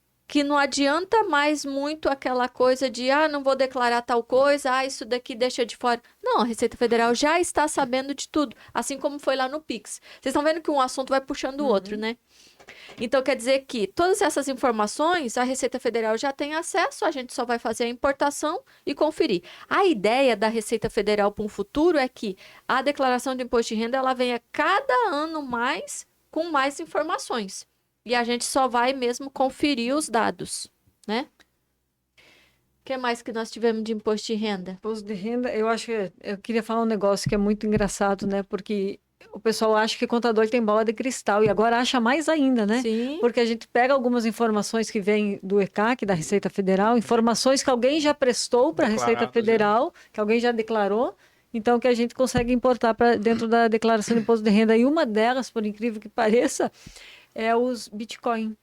não adianta mais muito aquela coisa de, não vou declarar tal coisa, isso daqui deixa de fora. Não, a Receita Federal já está sabendo de tudo, assim como foi lá no Pix. Vocês estão vendo que um assunto vai puxando o outro, né? Então, quer dizer que todas essas informações a Receita Federal já tem acesso, a gente só vai fazer a importação e conferir. A ideia da Receita Federal para um futuro é que a declaração de imposto de renda ela venha cada ano mais com mais informações. E a gente só vai mesmo conferir os dados, né? O que mais que nós tivemos de imposto de renda? Imposto de renda, eu acho que eu queria falar um negócio que é muito engraçado, né? Porque o pessoal acha que contador tem bola de cristal e agora acha mais ainda, né? Sim. Porque a gente pega algumas informações que vêm do ECAC, da Receita Federal, informações que alguém já prestou para a Receita Declaradas, Federal, que alguém já declarou, então que a gente consegue importar para dentro da declaração de imposto de renda. E uma delas, por incrível que pareça, é os Bitcoin.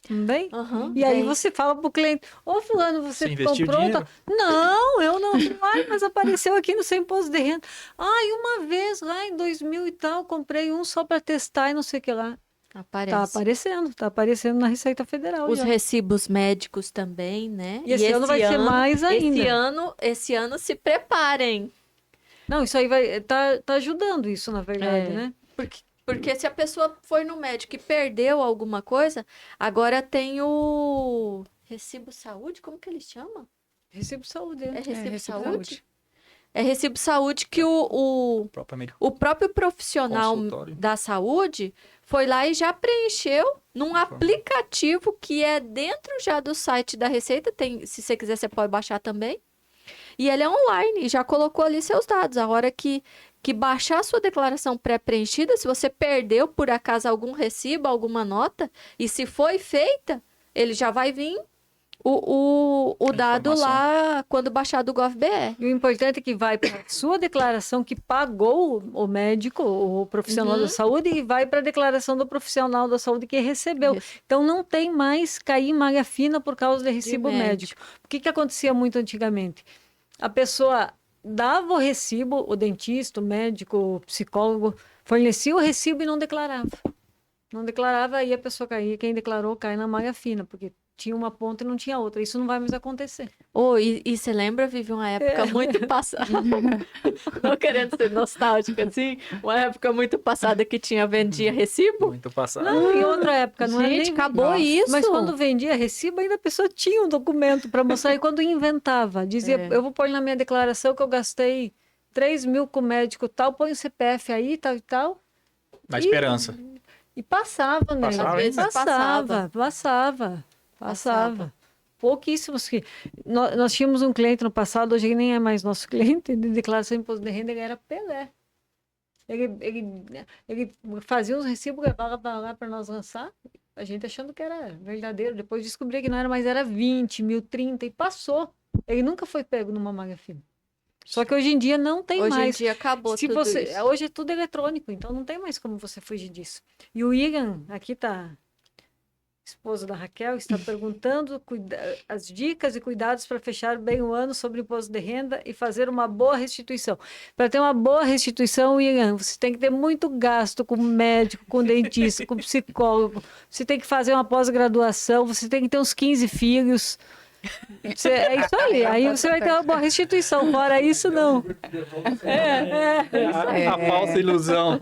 Também? Aham, E aí bem. você fala pro cliente, ô fulano, você Você investiu comprou? dinheiro? Não, eu não. Ai, mas apareceu aqui no seu imposto de renda. Ai, uma vez lá em 2000 e tal, comprei um só para testar e não sei o que lá. Aparece. Tá aparecendo na Receita Federal. Os já. recibos médicos também, né? E esse ano vai ser mais ainda. Esse ano se preparem. Não, isso aí tá ajudando isso, na verdade, né? Porque se a pessoa foi no médico e perdeu alguma coisa, agora tem o recibo saúde, como que eles chamam? Recibo de saúde. É né? recibo recibo saúde? saúde. É recibo saúde que O próprio americano. o próprio profissional Consultório. da saúde foi lá e já preencheu num aplicativo que é dentro já do site da Receita. Tem, se você quiser, você pode baixar também. E ele é online e já colocou ali seus dados. A hora que baixar a sua declaração pré-preenchida, se você perdeu por acaso algum recibo, alguma nota, e se foi feita, ele já vai vir o dado informação. lá quando baixar do GovBR. E o importante é que vai para a sua declaração que pagou o médico, o profissional da saúde, e vai para a declaração do profissional da saúde que recebeu. Isso. Então, não tem mais cair em malha fina por causa de recibo médico. médico. O que acontecia muito antigamente? A pessoa dava o recibo, o dentista, o médico, o psicólogo, fornecia o recibo e não declarava. Não declarava, aí a pessoa caía. Quem declarou cai na malha fina, porque tinha uma ponta e não tinha outra. Isso não vai mais acontecer. E você lembra, Vivi, uma época muito passada, não querendo ser nostálgica, assim, uma época muito passada que vendia recibo? Muito passado. Não, em outra época, não é Gente, nem... acabou Nossa. isso. Mas quando vendia recibo, ainda a pessoa tinha um documento para mostrar. E quando inventava, dizia, eu vou pôr na minha declaração que eu gastei 3 mil com médico tal, põe o CPF aí, tal e tal. Na esperança. E passava, né? Passava, Às vezes Passava. Pouquíssimos que... Nós tínhamos um cliente no passado, hoje ele nem é mais nosso cliente, de declaração de imposto de renda, ele era Pelé. Ele fazia uns recibos, levava lá para nós lançar, a gente achando que era verdadeiro. Depois descobri que não era, mas era 20 mil, 30 e passou. Ele nunca foi pego numa malha fina. Só que hoje em dia não tem Hoje mais. em dia acabou Se tudo você, isso. hoje é tudo eletrônico, então não tem mais como você fugir disso. E o Igan, aqui tá, esposo da Raquel, está perguntando as dicas e cuidados para fechar bem o ano sobre imposto de renda e fazer uma boa restituição. Para ter uma boa restituição, Igan, você tem que ter muito gasto com médico, com dentista, com psicólogo. Você tem que fazer uma pós-graduação, você tem que ter uns 15 filhos. É isso aí. Aí você vai ter uma boa restituição. Fora isso, não. A falsa ilusão.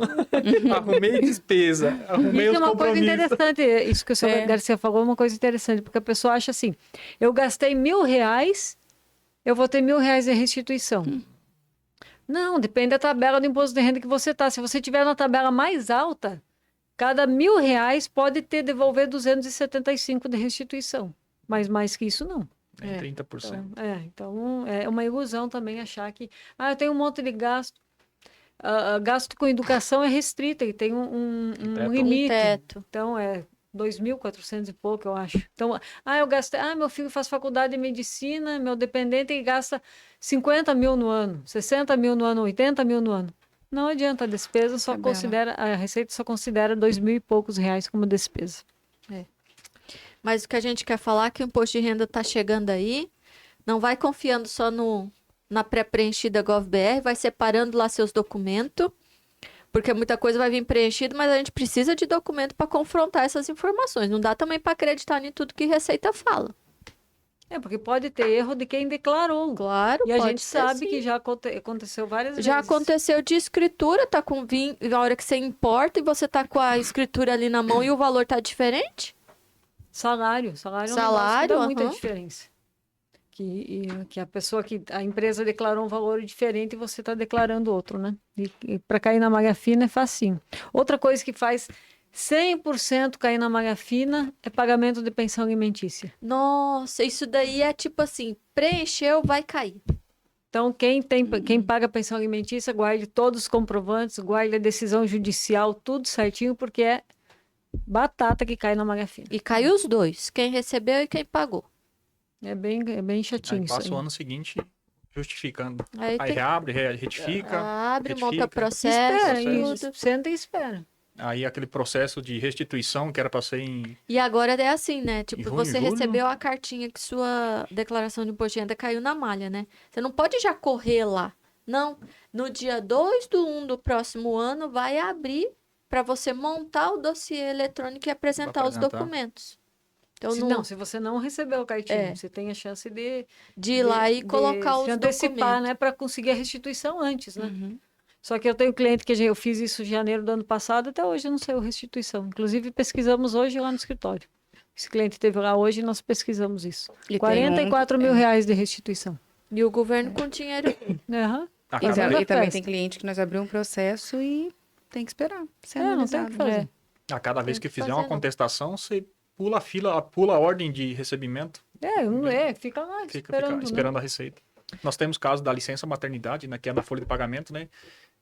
Arrumei despesa, arrumei Isso os é uma coisa compromissos. interessante. Isso que o senhor Garcia falou é uma coisa interessante, porque a pessoa acha assim: eu gastei R$1.000, eu vou ter R$1.000 de restituição. Não, depende da tabela do imposto de renda que você está. Se você tiver na tabela mais alta, cada R$1.000 pode ter devolver 275 de restituição. Mas mais que isso, não. É 30%. Então é uma ilusão também achar que eu tenho um monte de gasto. Gasto com educação é restrito e tem um teto. limite. Teto. Então é 2.400 e pouco, eu acho. Então, eu gastei, meu filho faz faculdade de medicina, meu dependente e gasta 50 mil no ano, 60 mil no ano, 80 mil no ano. Não adianta, a despesa só considera, a receita só considera 2.000 e poucos reais como despesa. Mas o que a gente quer falar é que o imposto de renda está chegando aí. Não vai confiando só na pré-preenchida GovBR, vai separando lá seus documentos, porque muita coisa vai vir preenchida, mas a gente precisa de documento para confrontar essas informações. Não dá também para acreditar em tudo que Receita fala. Porque pode ter erro de quem declarou. Claro, E a pode gente ser, sabe sim. que já aconteceu várias vezes. Já aconteceu de escritura, tá com a hora que você importa e você tá com a escritura ali na mão e o valor tá diferente? Salário é um negócio que dá muita diferença. Que a empresa declarou um valor diferente e você está declarando outro, né? E para cair na malha fina é facinho. Outra coisa que faz 100% cair na malha fina é pagamento de pensão alimentícia. Nossa, isso daí é tipo assim, preencheu, vai cair. Então, quem paga pensão alimentícia, guarde todos os comprovantes, guarde a decisão judicial, tudo certinho, porque é batata que cai na malha fina. E caiu os dois, quem recebeu e quem pagou. É bem chatinho Aí isso passa aí. o ano seguinte justificando. Aí Aí tem- reabre, retifica. Abre, retifica. monta processo, Espera, tudo. isso, senta e espera. Aí aquele processo de restituição que era para ser em... E agora é assim, né? Tipo, junho, você julho. recebeu a cartinha que sua declaração de imposto de renda caiu na malha, né? Você não pode já correr lá. Não. No dia 2/1 do próximo ano, vai abrir para você montar o dossiê eletrônico e apresentar os apresentar. documentos. Então, Se você não recebeu a cartinha, você tem a chance de ir lá e colocar os se antecipar, documentos. né, para conseguir a restituição antes, né? Uhum. Só que eu tenho cliente que eu fiz isso em janeiro do ano passado, até hoje não saiu restituição. Inclusive, pesquisamos hoje lá no escritório. Esse cliente teve lá hoje e nós pesquisamos isso. E 44 mil reais de restituição. E o governo com dinheiro. Aham. A E, cada Fazendo vez, e também festa. tem cliente que nós abrimos um processo e tem que esperar ser Não tem o analisado. que fazer. a cada vez que que fizer fazer, uma não. contestação, você pula a fila, pula a ordem de recebimento, Fica lá fica esperando. esperando a receita. Nós temos caso da licença maternidade, né, que é na folha de pagamento, né?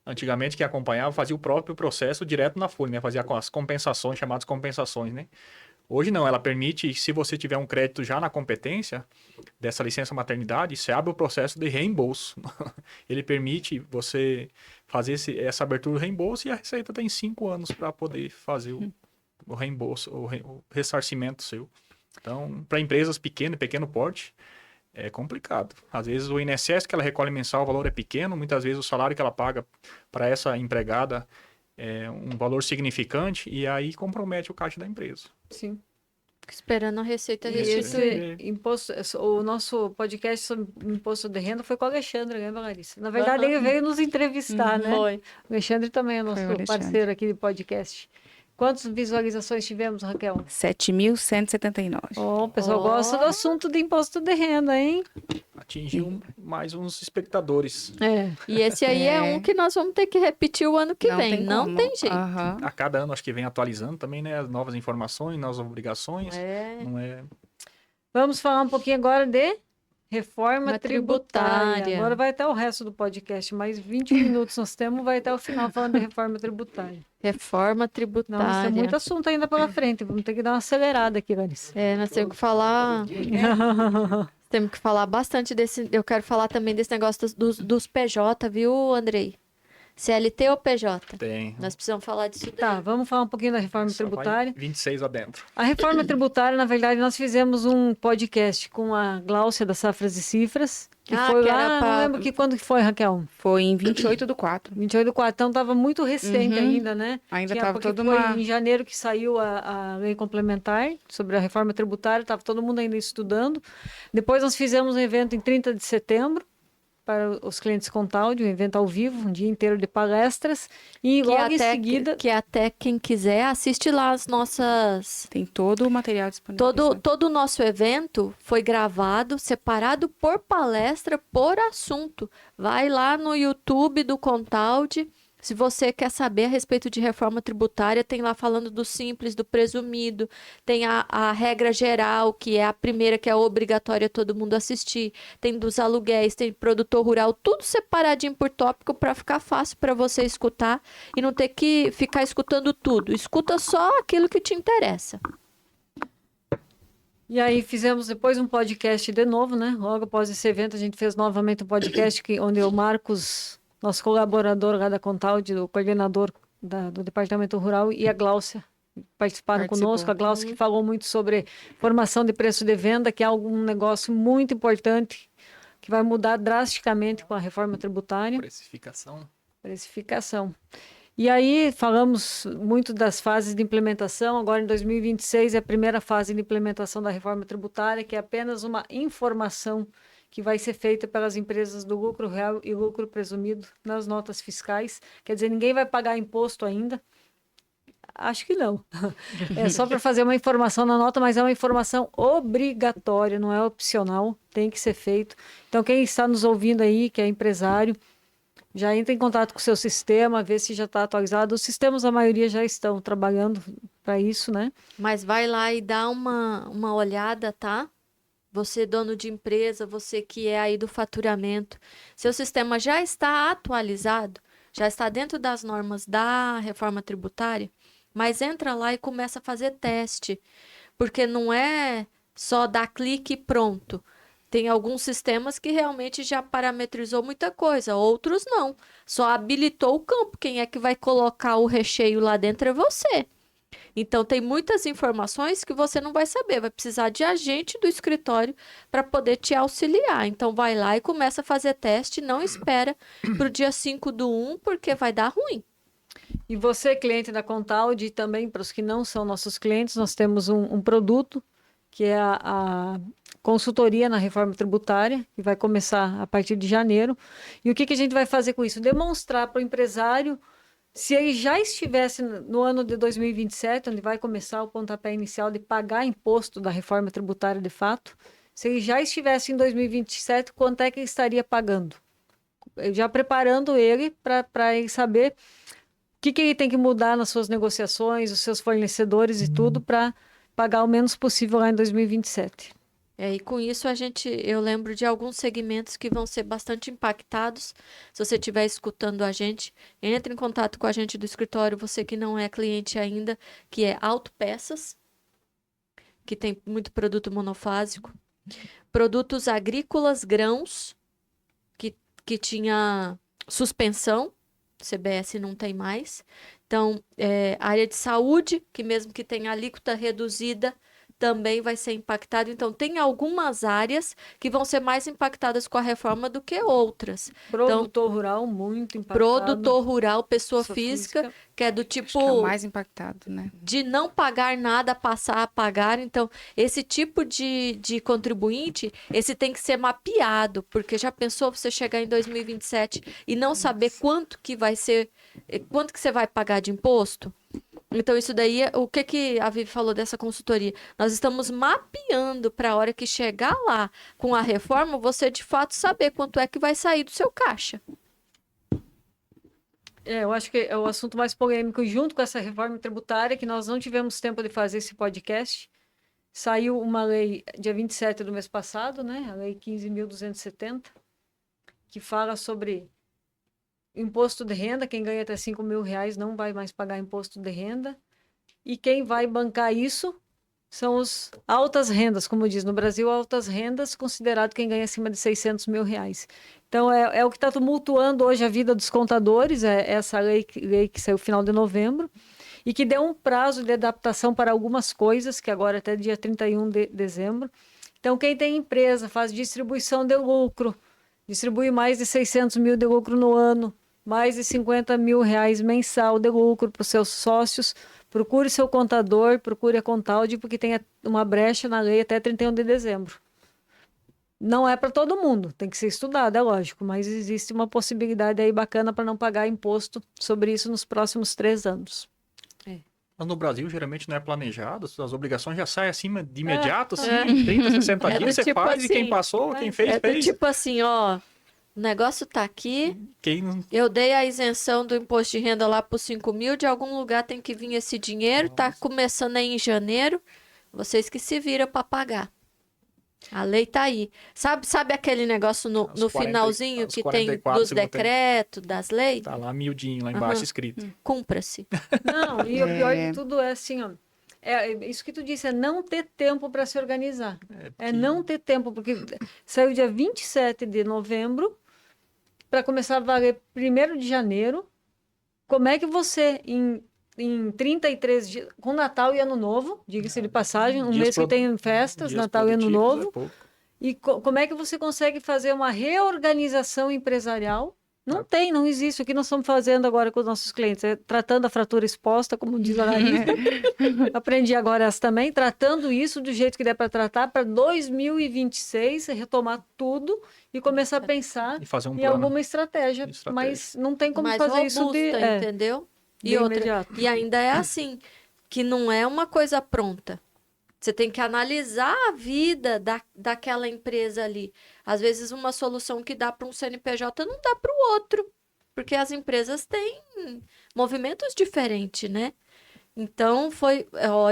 Antigamente, quem acompanhava fazia o próprio processo direto na folha, né? Fazia com as compensações, chamadas compensações, né? Hoje não, ela permite, se você tiver um crédito já na competência dessa licença maternidade, você abre o processo de reembolso. Ele permite você fazer essa abertura do reembolso e a Receita tem 5 anos para poder fazer o reembolso, o ressarcimento seu. Então, para empresas pequenas, pequeno porte, é complicado. Às vezes o INSS que ela recolhe mensal, o valor é pequeno, muitas vezes o salário que ela paga para essa empregada é um valor significante e aí compromete o caixa da empresa. Sim. Esperando a Receita E restituir. esse imposto, o nosso podcast sobre imposto de renda foi com o Alexandre, lembra, Larissa? Na verdade, ele veio nos entrevistar, né? Foi. O Alexandre também é nosso Foi o Alexandre. parceiro aqui de podcast. Quantas visualizações tivemos, Raquel? 7.179. O pessoal gosta do assunto de imposto de renda, hein? Atingiu mais uns espectadores. É. E esse aí é um que nós vamos ter que repetir o ano que vem. Não como. tem jeito. Aham. A cada ano acho que vem atualizando também, né? As novas informações, novas obrigações. Não é... Vamos falar um pouquinho agora de reforma Uma tributária. tributária. Agora vai até o resto do podcast, mais 20 minutos nós temos, vai até o final falando de reforma tributária. Reforma Não, nós tributária. temos muito assunto ainda pela frente, vamos ter que dar uma acelerada aqui, Larissa. Nós temos que falar. Temos que falar bastante desse. Eu quero falar também desse negócio dos PJ, viu, Andrei? CLT ou PJ? Tem. Nós precisamos falar disso daí. Tá, vamos falar um pouquinho da reforma Só vai tributária. 26 adentro. A reforma tributária, na verdade, nós fizemos um podcast com a Gláucia da Safras e Cifras, que Ah, foi que lá, era pra- não lembro quando que foi, Raquel? Foi em 28/4. 28/4, então estava muito recente Uhum. ainda, né? Ainda Tinha- tava porque toda foi uma... em janeiro que saiu a lei complementar sobre a reforma tributária, estava todo mundo ainda estudando. Depois nós fizemos um evento em 30 de setembro para os clientes Contaud, um evento ao vivo, um dia inteiro de palestras. E Que logo em até, seguida... que até quem quiser assiste lá as nossas. Tem todo o material disponível. Todo o nosso evento foi gravado, separado por palestra, por assunto. Vai lá no YouTube do Contaud. Se você quer saber a respeito de reforma tributária, tem lá falando do simples, do presumido, tem a regra geral, que é a primeira, que é obrigatória todo mundo assistir, tem dos aluguéis, tem produtor rural, tudo separadinho por tópico para ficar fácil para você escutar e não ter que ficar escutando tudo. Escuta só aquilo que te interessa. E aí fizemos depois um podcast de novo, né? Logo após esse evento, a gente fez novamente um podcast onde o Marcos, nosso colaborador lá da Contaud, o coordenador do Departamento Rural, e a Gláucia participaram Participou. conosco. A Gláucia que falou muito sobre formação de preço de venda, que é um negócio muito importante, que vai mudar drasticamente com a reforma tributária. Precificação. E aí falamos muito das fases de implementação. Agora em 2026 é a primeira fase de implementação da reforma tributária, que é apenas uma informação que vai ser feita pelas empresas do lucro real e lucro presumido nas notas fiscais. Quer dizer, ninguém vai pagar imposto ainda. Acho que não. É só para fazer uma informação na nota, mas é uma informação obrigatória, não é opcional, tem que ser feito. Então, quem está nos ouvindo aí, que é empresário, já entra em contato com o seu sistema, vê se já está atualizado. Os sistemas, a maioria, já estão trabalhando para isso, né? Mas vai lá e dá uma olhada, tá? Você, dono de empresa, você que é aí do faturamento, seu sistema já está atualizado, já está dentro das normas da reforma tributária, mas entra lá e começa a fazer teste, porque não é só dar clique e pronto. Tem alguns sistemas que realmente já parametrizou muita coisa, outros não. Só habilitou o campo. Quem é que vai colocar o recheio lá dentro é você. Então, tem muitas informações que você não vai saber. Vai precisar de agente do escritório para poder te auxiliar. Então, vai lá e começa a fazer teste. Não espera para o dia 5/1, porque vai dar ruim. E você, cliente da Contaud, e também para os que não são nossos clientes, nós temos um produto que é a consultoria na reforma tributária, que vai começar a partir de janeiro. E o que a gente vai fazer com isso? Demonstrar para o empresário, se ele já estivesse no ano de 2027, onde vai começar o pontapé inicial de pagar imposto da reforma tributária de fato, se ele já estivesse em 2027, quanto é que ele estaria pagando? Já preparando ele para ele saber o que ele tem que mudar nas suas negociações, os seus fornecedores e tudo, para pagar o menos possível lá em 2027. E com isso eu lembro de alguns segmentos que vão ser bastante impactados. Se você estiver escutando a gente, entre em contato com a gente do escritório, você que não é cliente ainda, que é Autopeças, que tem muito produto monofásico. Produtos agrícolas, grãos, que tinha suspensão, CBS não tem mais. Então, área de saúde, que mesmo que tenha alíquota reduzida, também vai ser impactado. Então, tem algumas áreas que vão ser mais impactadas com a reforma do que outras. Produtor rural, muito impactado. Produtor rural, pessoa física, que é do Acho que é tipo mais impactado, né? de não pagar nada, passar a pagar. Então, esse tipo de contribuinte, esse tem que ser mapeado, porque já pensou você chegar em 2027 e não saber quanto que vai ser, quanto que você vai pagar de imposto? Então, isso daí, o que a Vivi falou dessa consultoria? Nós estamos mapeando para a hora que chegar lá com a reforma, você de fato saber quanto é que vai sair do seu caixa. Eu acho que é o assunto mais polêmico, junto com essa reforma tributária, que nós não tivemos tempo de fazer esse podcast. Saiu uma lei dia 27 do mês passado, né? A lei 15.270, que fala sobre imposto de renda. Quem ganha até R$ 5.000 não vai mais pagar imposto de renda. E quem vai bancar isso são os altas rendas, como diz no Brasil, altas rendas, considerado quem ganha acima de R$ 600.000. Então, é o que está tumultuando hoje a vida dos contadores, é essa lei que saiu no final de novembro, e que deu um prazo de adaptação para algumas coisas, que agora é até dia 31 de dezembro. Então, quem tem empresa, faz distribuição de lucro, distribui mais de 600 mil de lucro no ano, mais de R$ 50.000 mensal de lucro para os seus sócios, procure seu contador, procure a Contaldi, porque tem uma brecha na lei até 31 de dezembro. Não é para todo mundo, tem que ser estudado, é lógico, mas existe uma possibilidade aí bacana para não pagar imposto sobre isso nos próximos 3 anos. Mas no Brasil, geralmente não é planejado, as obrigações já saem acima de imediato, assim, 30, 60 É do dias, você tipo faz, e quem assim, passou, quem fez, É do fez. tipo assim, ó, o negócio tá aqui, Quem não... eu dei a isenção do imposto de renda lá por 5.000, de algum lugar tem que vir esse dinheiro, tá começando aí em janeiro, vocês que se viram para pagar. A lei tá aí. Sabe aquele negócio no 40, finalzinho os que tem 44, dos se não tem. decretos, das leis? Tá lá miudinho, lá embaixo Aham. escrito. Cumpra-se. Não, e o pior de tudo é assim, ó, isso que tu disse, é não ter tempo para se organizar. É não ter tempo, porque saiu dia 27 de novembro, para começar a valer 1º de janeiro. Como é que você, em 33 dias, com Natal e Ano Novo, diga-se de passagem, um mês que tem festas, dias Natal e Ano produtivos Novo, é pouco. e como é que você consegue fazer uma reorganização empresarial? Não existe. O que nós estamos fazendo agora com os nossos clientes é tratando a fratura exposta, como diz a Larissa. Aprendi agora essa também, tratando isso do jeito que der para tratar, para 2026 retomar tudo e começar a pensar E fazer um em plano. alguma estratégia. Mas não tem como Mais fazer isso robusta, de entendeu? de E outra, imediato. e ainda é assim, que não é uma coisa pronta. Você tem que analisar a vida daquela empresa ali. Às vezes, uma solução que dá para um CNPJ não dá para o outro, porque as empresas têm movimentos diferentes, né? Então,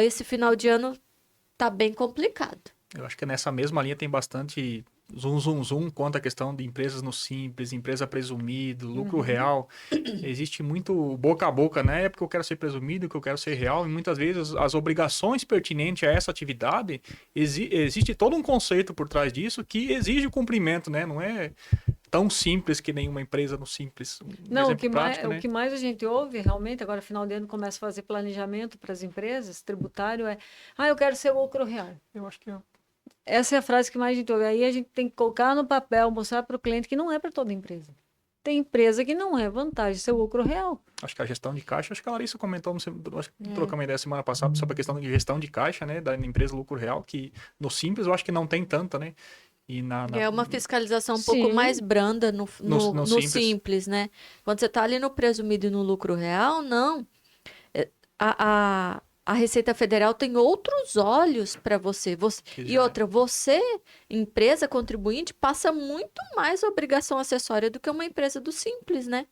esse final de ano tá bem complicado. Eu acho que nessa mesma linha tem bastante zoom quanto à questão de empresas no simples, empresa presumido, lucro real. Existe muito boca a boca, né? É porque eu quero ser presumido, que eu quero ser real, e muitas vezes as obrigações pertinentes a essa atividade, existe todo um conceito por trás disso que exige o cumprimento, né? Não é tão simples que nem uma empresa no simples. Não, exemplo prático, né? o que mais a gente ouve realmente, agora final de ano começa a fazer planejamento para as empresas, tributário, eu quero ser lucro real. Eu acho que é. Essa é a frase que mais a gente ouve. Aí a gente tem que colocar no papel, mostrar para o cliente que não é para toda empresa. Tem empresa que não é vantagem ser lucro real. Acho que a gestão de caixa, acho que a Larissa comentou, acho que trocamos uma ideia semana passada sobre a questão de gestão de caixa, né, da empresa lucro real, que no simples eu acho que não tem tanta, né? E É uma fiscalização um Sim. pouco mais branda no simples. simples, né? Quando você está ali no presumido e no lucro real, não. A Receita Federal tem outros olhos para você. E outra, você, empresa contribuinte, passa muito mais obrigação acessória do que uma empresa do simples, né?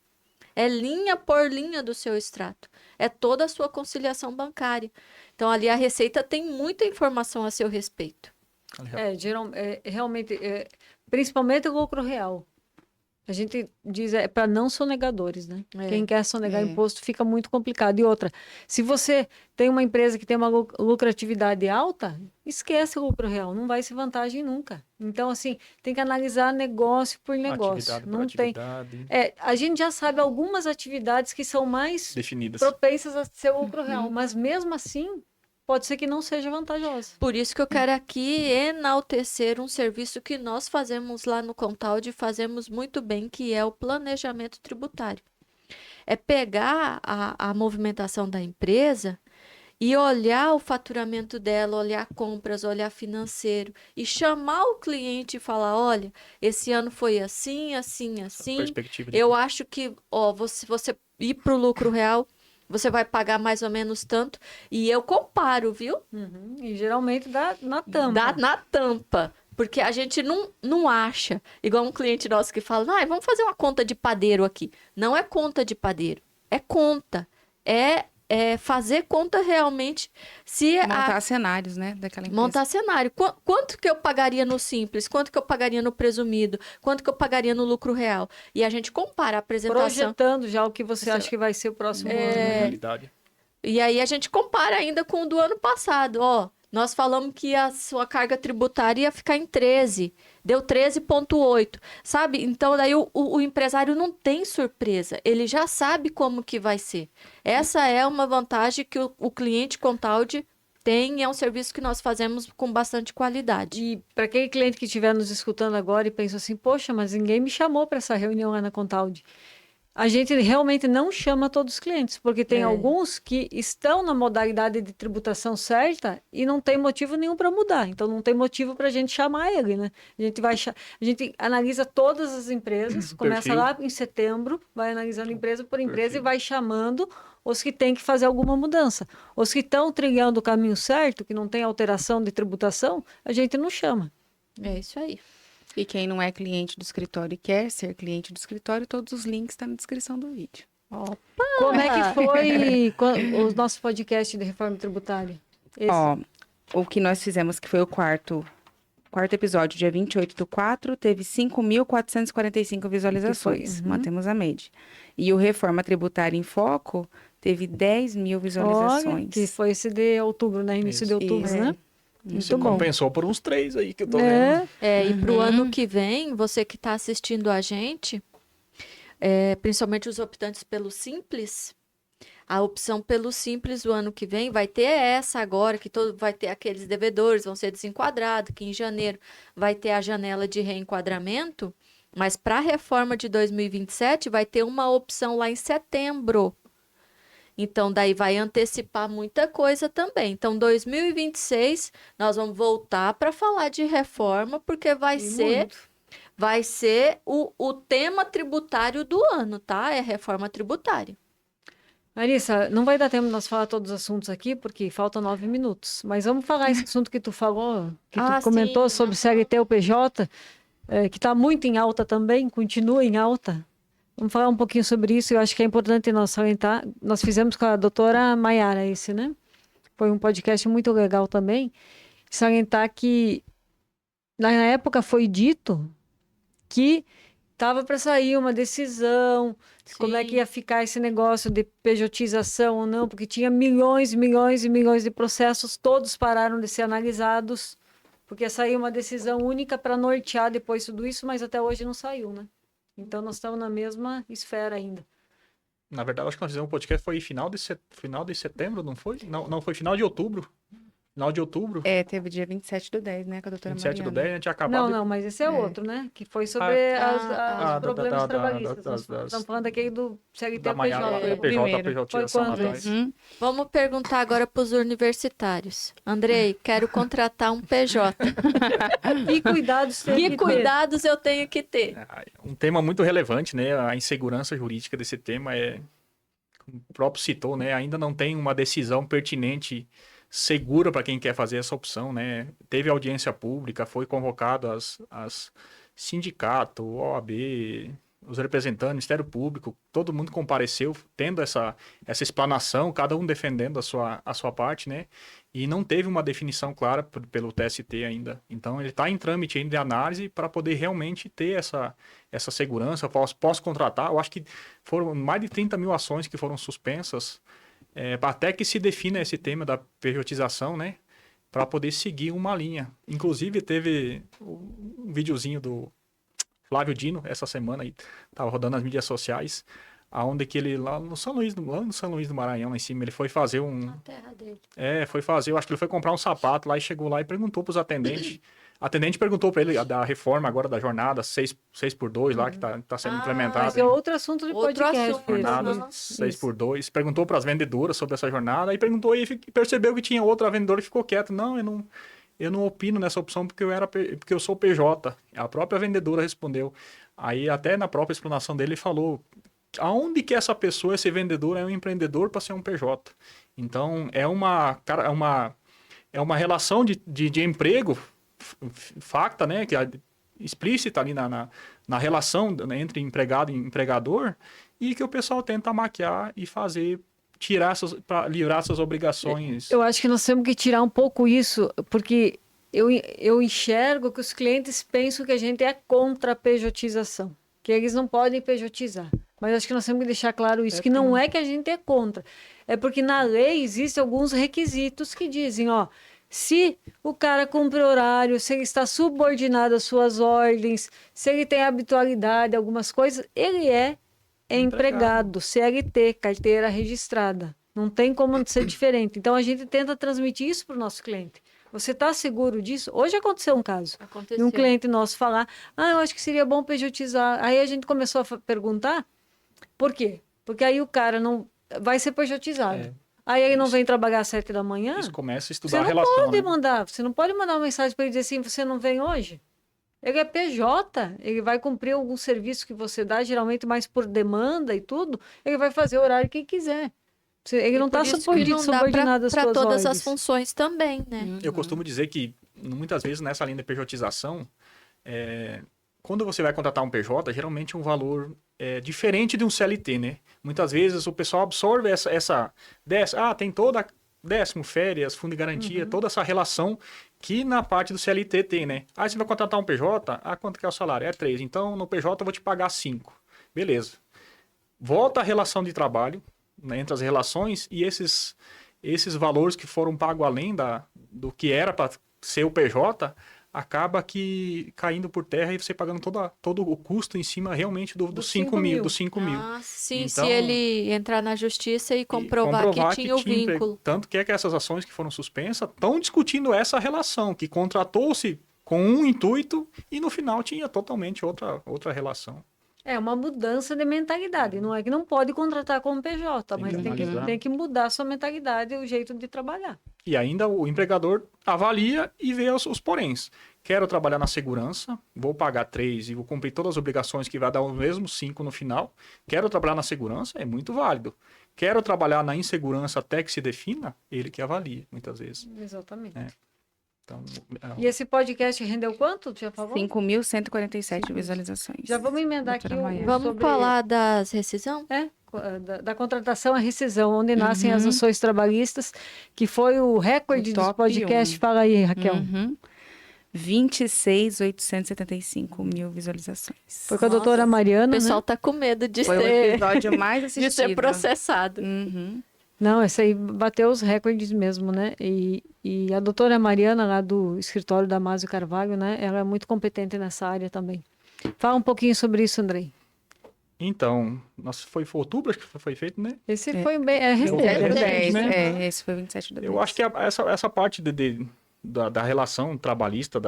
É linha por linha do seu extrato. É toda a sua conciliação bancária. Então, ali a Receita tem muita informação a seu respeito. Realmente, principalmente o lucro real. A gente diz, para não sonegadores, né? Quem quer sonegar imposto fica muito complicado. E outra, se você tem uma empresa que tem uma lucratividade alta, esquece o lucro real, não vai ser vantagem nunca. Então, assim, tem que analisar negócio por negócio. Atividade por Não tem. atividade. A gente já sabe algumas atividades que são mais Definidas. propensas a ser lucro real, mas mesmo assim pode ser que não seja vantajosa. Por isso que eu quero aqui enaltecer um serviço que nós fazemos lá no Contaldi e fazemos muito bem, que é o planejamento tributário. É pegar a movimentação da empresa e olhar o faturamento dela, olhar compras, olhar financeiro e chamar o cliente e falar, olha, esse ano foi assim, assim, assim. Perspectiva Eu acho que, ó, você ir para o lucro real, você vai pagar mais ou menos tanto. E eu comparo, viu? E geralmente dá na tampa. Dá na tampa. Porque a gente não acha, igual um cliente nosso que fala, vamos fazer uma conta de padeiro aqui. Não é conta de padeiro, é conta. É fazer conta realmente. Se Montar cenários, né, daquela empresa. montar cenário. Quanto que eu pagaria no simples? Quanto que eu pagaria no presumido? Quanto que eu pagaria no lucro real? E a gente compara a apresentação. Projetando já o que você acha que vai ser o próximo ano. realidade. E aí a gente compara ainda com o do ano passado. Ó, nós falamos que a sua carga tributária ia ficar em 13. Deu 13,8. Sabe? Então, daí o empresário não tem surpresa. Ele já sabe como que vai ser. Essa é uma vantagem que o cliente Contaldi tem. É um serviço que nós fazemos com bastante qualidade. E para aquele cliente que estiver nos escutando agora e pensa assim, poxa, mas ninguém me chamou para essa reunião lá na Contaldi. A gente realmente não chama todos os clientes, porque tem alguns que estão na modalidade de tributação certa e não tem motivo nenhum para mudar. Então, não tem motivo para a gente chamar ele, né? A gente analisa todas as empresas, começa lá em setembro, vai analisando empresa por empresa e vai chamando os que têm que fazer alguma mudança. Os que estão trilhando o caminho certo, que não tem alteração de tributação, a gente não chama. É isso aí. E quem não é cliente do escritório e quer ser cliente do escritório, todos os links estão na descrição do vídeo. Como é que foi o nosso podcast de reforma tributária? Esse. Ó, o que nós fizemos, que foi o quarto episódio, dia 28/4, teve 5.445 visualizações. Mantemos a média. E o Reforma Tributária em Foco teve 10 mil visualizações. Olha, que foi esse de outubro, né? Início de outubro, Isso. né? Você Muito bom. compensou por uns 3 aí que eu tô vendo. E para o ano que vem, você que está assistindo a gente, principalmente os optantes pelo Simples, a opção pelo Simples do ano que vem vai ter essa agora, que vai ter aqueles devedores, vão ser desenquadrados, que em janeiro vai ter a janela de reenquadramento, mas para a reforma de 2027 vai ter uma opção lá em setembro. Então, daí vai antecipar muita coisa também. Então, 2026, nós vamos voltar para falar de reforma, porque vai ser o tema tributário do ano, tá? É reforma tributária. Larissa, não vai dar tempo de nós falar todos os assuntos aqui, porque faltam 9 minutos. Mas vamos falar esse assunto que tu falou, que tu comentou sim. sobre CLT ou PJ, que está muito em alta também, continua em alta. Vamos falar um pouquinho sobre isso. Eu acho que é importante nós salientar. Nós fizemos com a doutora Maiara esse, né? Foi um podcast muito legal também. Salientar que, na época, foi dito que estava para sair uma decisão, como é que ia ficar esse negócio de pejotização ou não, porque tinha milhões, milhões e milhões de processos, todos pararam de ser analisados, porque ia sair uma decisão única para nortear depois tudo isso, mas até hoje não saiu, né? Então, nós estamos na mesma esfera ainda. Na verdade, acho que nós fizemos um podcast foi final de setembro, não foi? Não, foi final de outubro. Final de outubro. Teve dia 27/10, né, com a doutora 27/10, Mariana. a gente tinha acabado. Não, mas esse é outro, né? Que foi sobre os problemas trabalhistas. Estamos falando aqui do CLT Da Maiara, PJ. primeiro. Foi quando atrás. Vamos perguntar agora para os universitários. Andrei, quero contratar um PJ. Que cuidados tem Que que cuidados eu tenho que ter? Um tema muito relevante, né? A insegurança jurídica desse tema como o próprio citou, né? Ainda não tem uma decisão pertinente, segura para quem quer fazer essa opção, né? Teve audiência pública, foi convocado as sindicato, OAB, os representantes, Ministério Público, todo mundo compareceu, tendo essa explanação, cada um defendendo a sua parte, né? E não teve uma definição clara pelo TST ainda. Então, ele está em trâmite ainda de análise para poder realmente ter essa segurança. Posso contratar? Eu acho que foram mais de 30 mil ações que foram suspensas, até que se defina esse tema da pejotização, né? Para poder seguir uma linha. Inclusive, teve um videozinho do Flávio Dino, essa semana, estava rodando nas mídias sociais, aonde que ele, lá no São Luís do Maranhão, lá em cima, ele foi fazer Na terra dele. foi fazer, eu acho que ele foi comprar um sapato lá e chegou lá e perguntou pros atendentes. A atendente perguntou para ele da reforma agora da jornada 6x2 lá, que tá sendo implementada. Mas é outro assunto de Outro podcast. assunto. Jornada Nossa. 6x2. Perguntou para as vendedoras sobre essa jornada e perguntou e percebeu que tinha outra vendedora e ficou quieto. Não, eu não opino nessa opção porque porque eu sou PJ. A própria vendedora respondeu. Aí até na própria explanação dele ele falou aonde que essa pessoa, esse vendedor é um empreendedor para ser um PJ. Então é uma relação de emprego facta, né, que é explícita ali na relação, né, entre empregado e empregador, e que o pessoal tenta maquiar e fazer, para livrar essas obrigações. Eu acho que nós temos que tirar um pouco isso, porque eu enxergo que os clientes pensam que a gente é contra a pejotização, que eles não podem pejotizar. Mas acho que nós temos que deixar claro isso, que não é que a gente é contra. É porque na lei existem alguns requisitos que dizem, ó, se o cara cumpre horário, se ele está subordinado às suas ordens, se ele tem habitualidade, algumas coisas, ele é empregado, CLT, carteira registrada. Não tem como ser diferente. Então, a gente tenta transmitir isso para o nosso cliente. Você está seguro disso? Hoje aconteceu um caso. De um cliente nosso falar, eu acho que seria bom pejotizar. Aí a gente começou a perguntar, por quê? Porque aí o cara não vai ser pejotizado. Aí ele não vem trabalhar às 7 da manhã. Isso começa a estudar a relação. Você não pode mandar uma mensagem para ele dizer assim, você não vem hoje. Ele é PJ, ele vai cumprir algum serviço que você dá, geralmente mais por demanda e tudo, ele vai fazer o horário que ele quiser. Ele não está subordinado às suas para todas ordens. as funções também, né? Eu costumo dizer que, muitas vezes, nessa linha de pejotização, quando você vai contratar um PJ, geralmente um valor diferente de um CLT, né? Muitas vezes o pessoal absorve tem toda décimo, férias, fundo de garantia, toda essa relação que na parte do CLT tem, né? Aí você vai contratar um PJ, quanto que é o salário? É 3. Então, no PJ eu vou te pagar 5. Beleza. Volta a relação de trabalho, né, entre as relações e esses valores que foram pagos além do que era para ser o PJ, acaba que caindo por terra e você pagando todo o custo em cima realmente dos 5 mil. Sim, então, se ele entrar na justiça e comprovar que tinha o vínculo. Tanto que essas ações que foram suspensas estão discutindo essa relação, que contratou-se com um intuito e no final tinha totalmente outra relação. É uma mudança de mentalidade. Não é que não pode contratar como PJ, mas tem que mudar a sua mentalidade e o jeito de trabalhar. E ainda o empregador avalia e vê os poréns. Quero trabalhar na segurança, vou pagar 3 e vou cumprir todas as obrigações que vai dar o mesmo 5 no final. Quero trabalhar na segurança, é muito válido. Quero trabalhar na insegurança até que se defina, ele que avalia, muitas vezes. Exatamente. Então, E esse podcast rendeu quanto? Já falou? 5.147 visualizações. Já vamos emendar aqui. Vamos falar das rescisão? Da contratação à rescisão, onde nascem as ações trabalhistas, que foi o recorde dos podcasts. Fala aí, Raquel. 26.875 mil visualizações. Foi com a doutora Mariana, O pessoal né? tá com medo de Foi o episódio mais assistido. de ser processado. Não, esse aí bateu os recordes mesmo, né? E a doutora Mariana, lá do escritório da Másio Carvalho, né? Ela é muito competente nessa área também. Fala um pouquinho sobre isso, Andrei. Então, foi outubro, acho que foi feito, né? Esse foi bem... recente, recente, né? Esse foi 27 de 10. Eu acho que essa parte da relação trabalhista,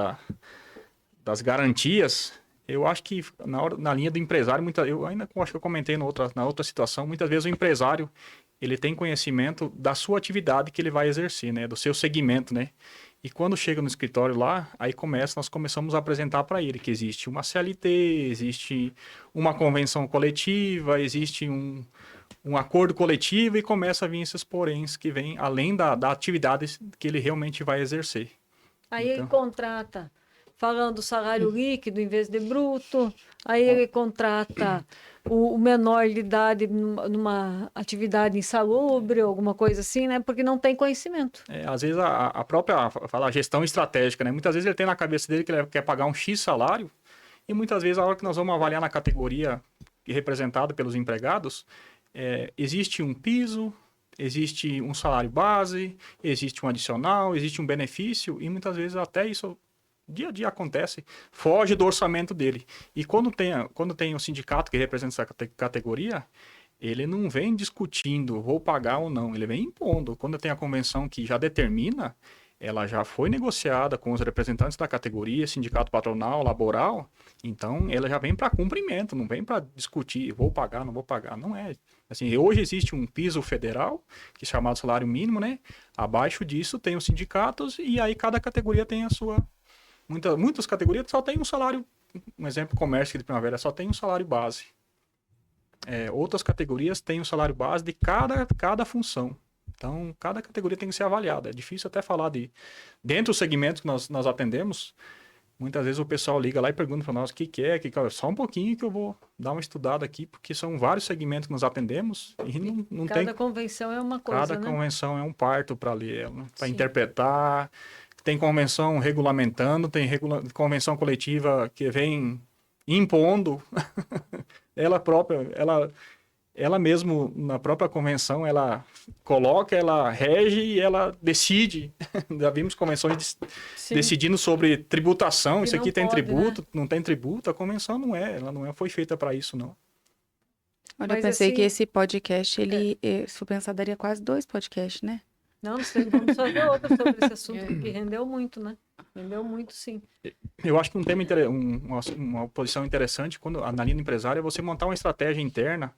das garantias, eu acho que na linha do empresário, eu ainda acho que eu comentei na outra situação, muitas vezes o empresário, ele tem conhecimento da sua atividade que ele vai exercer, né? Do seu segmento, né? E quando chega no escritório lá, nós começamos a apresentar para ele que existe uma CLT, existe uma convenção coletiva, existe um acordo coletivo e começa a vir esses poréns que vêm além da atividade que ele realmente vai exercer. Aí ele contrata falando salário líquido em vez de bruto, aí ele contrata o menor de idade numa atividade insalubre, alguma coisa assim, né? Porque não tem conhecimento. Às vezes a própria gestão estratégica, né? Muitas vezes ele tem na cabeça dele que ele quer pagar um X salário e muitas vezes a hora que nós vamos avaliar na categoria representada pelos empregados, existe um piso, existe um salário base, existe um adicional, existe um benefício e muitas vezes até isso dia a dia acontece, foge do orçamento dele. E quando tem o sindicato que representa essa categoria, ele não vem discutindo, vou pagar ou não, ele vem impondo. Quando tem a convenção que já determina, ela já foi negociada com os representantes da categoria, sindicato patronal, laboral, então ela já vem para cumprimento, não vem para discutir, vou pagar, não vou pagar, não é. Assim, hoje existe um piso federal, que é chamado salário mínimo, né? Abaixo disso tem os sindicatos e aí cada categoria tem a sua... Muitas categorias só tem um salário, um exemplo, comércio de primavera, só tem um salário base. Outras categorias têm o salário base de cada função. Então, cada categoria tem que ser avaliada. É difícil até falar dentro dos segmentos que nós atendemos, muitas vezes o pessoal liga lá e pergunta para nós o que é. Só um pouquinho que eu vou dar uma estudada aqui, porque são vários segmentos que nós atendemos e não tem... Cada convenção é uma coisa, Cada né? convenção é um parto para ler, para interpretar. Tem convenção regulamentando, tem convenção coletiva que vem impondo. Ela mesmo, na própria convenção, ela coloca, ela rege e ela decide. Já vimos convenções decidindo sobre tributação. Que Isso aqui não tem pode, tributo, não tem tributo. A convenção ela não foi feita para isso, não. Olha, Mas eu pensei assim- que esse podcast, se eu pensar, daria quase 2 podcasts, né? Não sei, vamos fazer outro sobre esse assunto, porque rendeu muito, né? Rendeu muito, sim. Eu acho que um tema uma posição interessante na linha empresária é você montar uma estratégia interna.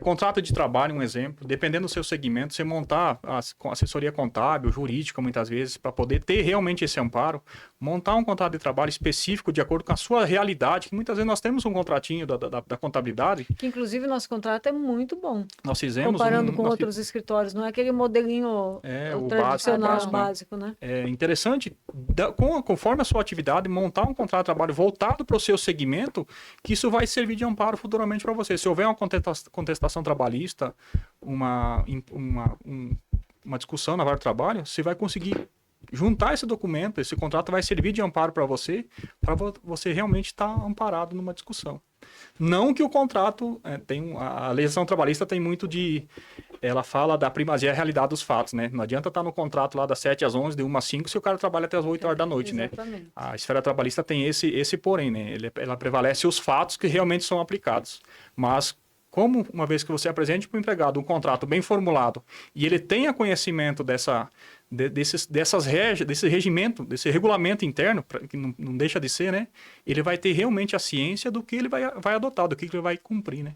Contrato de trabalho, um exemplo, dependendo do seu segmento, você montar com assessoria contábil, jurídica, muitas vezes, para poder ter realmente esse amparo, montar um contrato de trabalho específico de acordo com a sua realidade, que muitas vezes nós temos um contratinho da contabilidade. Que, inclusive, nosso contrato é muito bom. Nós fizemos Comparando com outros escritórios, não é aquele modelinho o tradicional, básico, né? É interessante, conforme a sua atividade, montar um contrato de trabalho voltado para o seu segmento, que isso vai servir de amparo futuramente para você. Se houver uma contestação trabalhista, uma discussão na vara do trabalho, você vai conseguir juntar esse documento, esse contrato vai servir de amparo para você realmente estar amparado numa discussão. Não que o contrato, a legislação trabalhista tem muito ela fala da primazia e a realidade dos fatos, né? Não adianta estar no contrato lá das 7 às 11, de 1 às 5, se o cara trabalha até as 8 horas da noite, Exatamente. né? A esfera trabalhista tem esse porém, né? Ela prevalece os fatos que realmente são aplicados. Mas, como uma vez que você apresente para o empregado um contrato bem formulado e ele tenha conhecimento desse regimento, desse regulamento interno, que não deixa de ser, né? Ele vai ter realmente a ciência do que ele vai adotar, do que ele vai cumprir, né?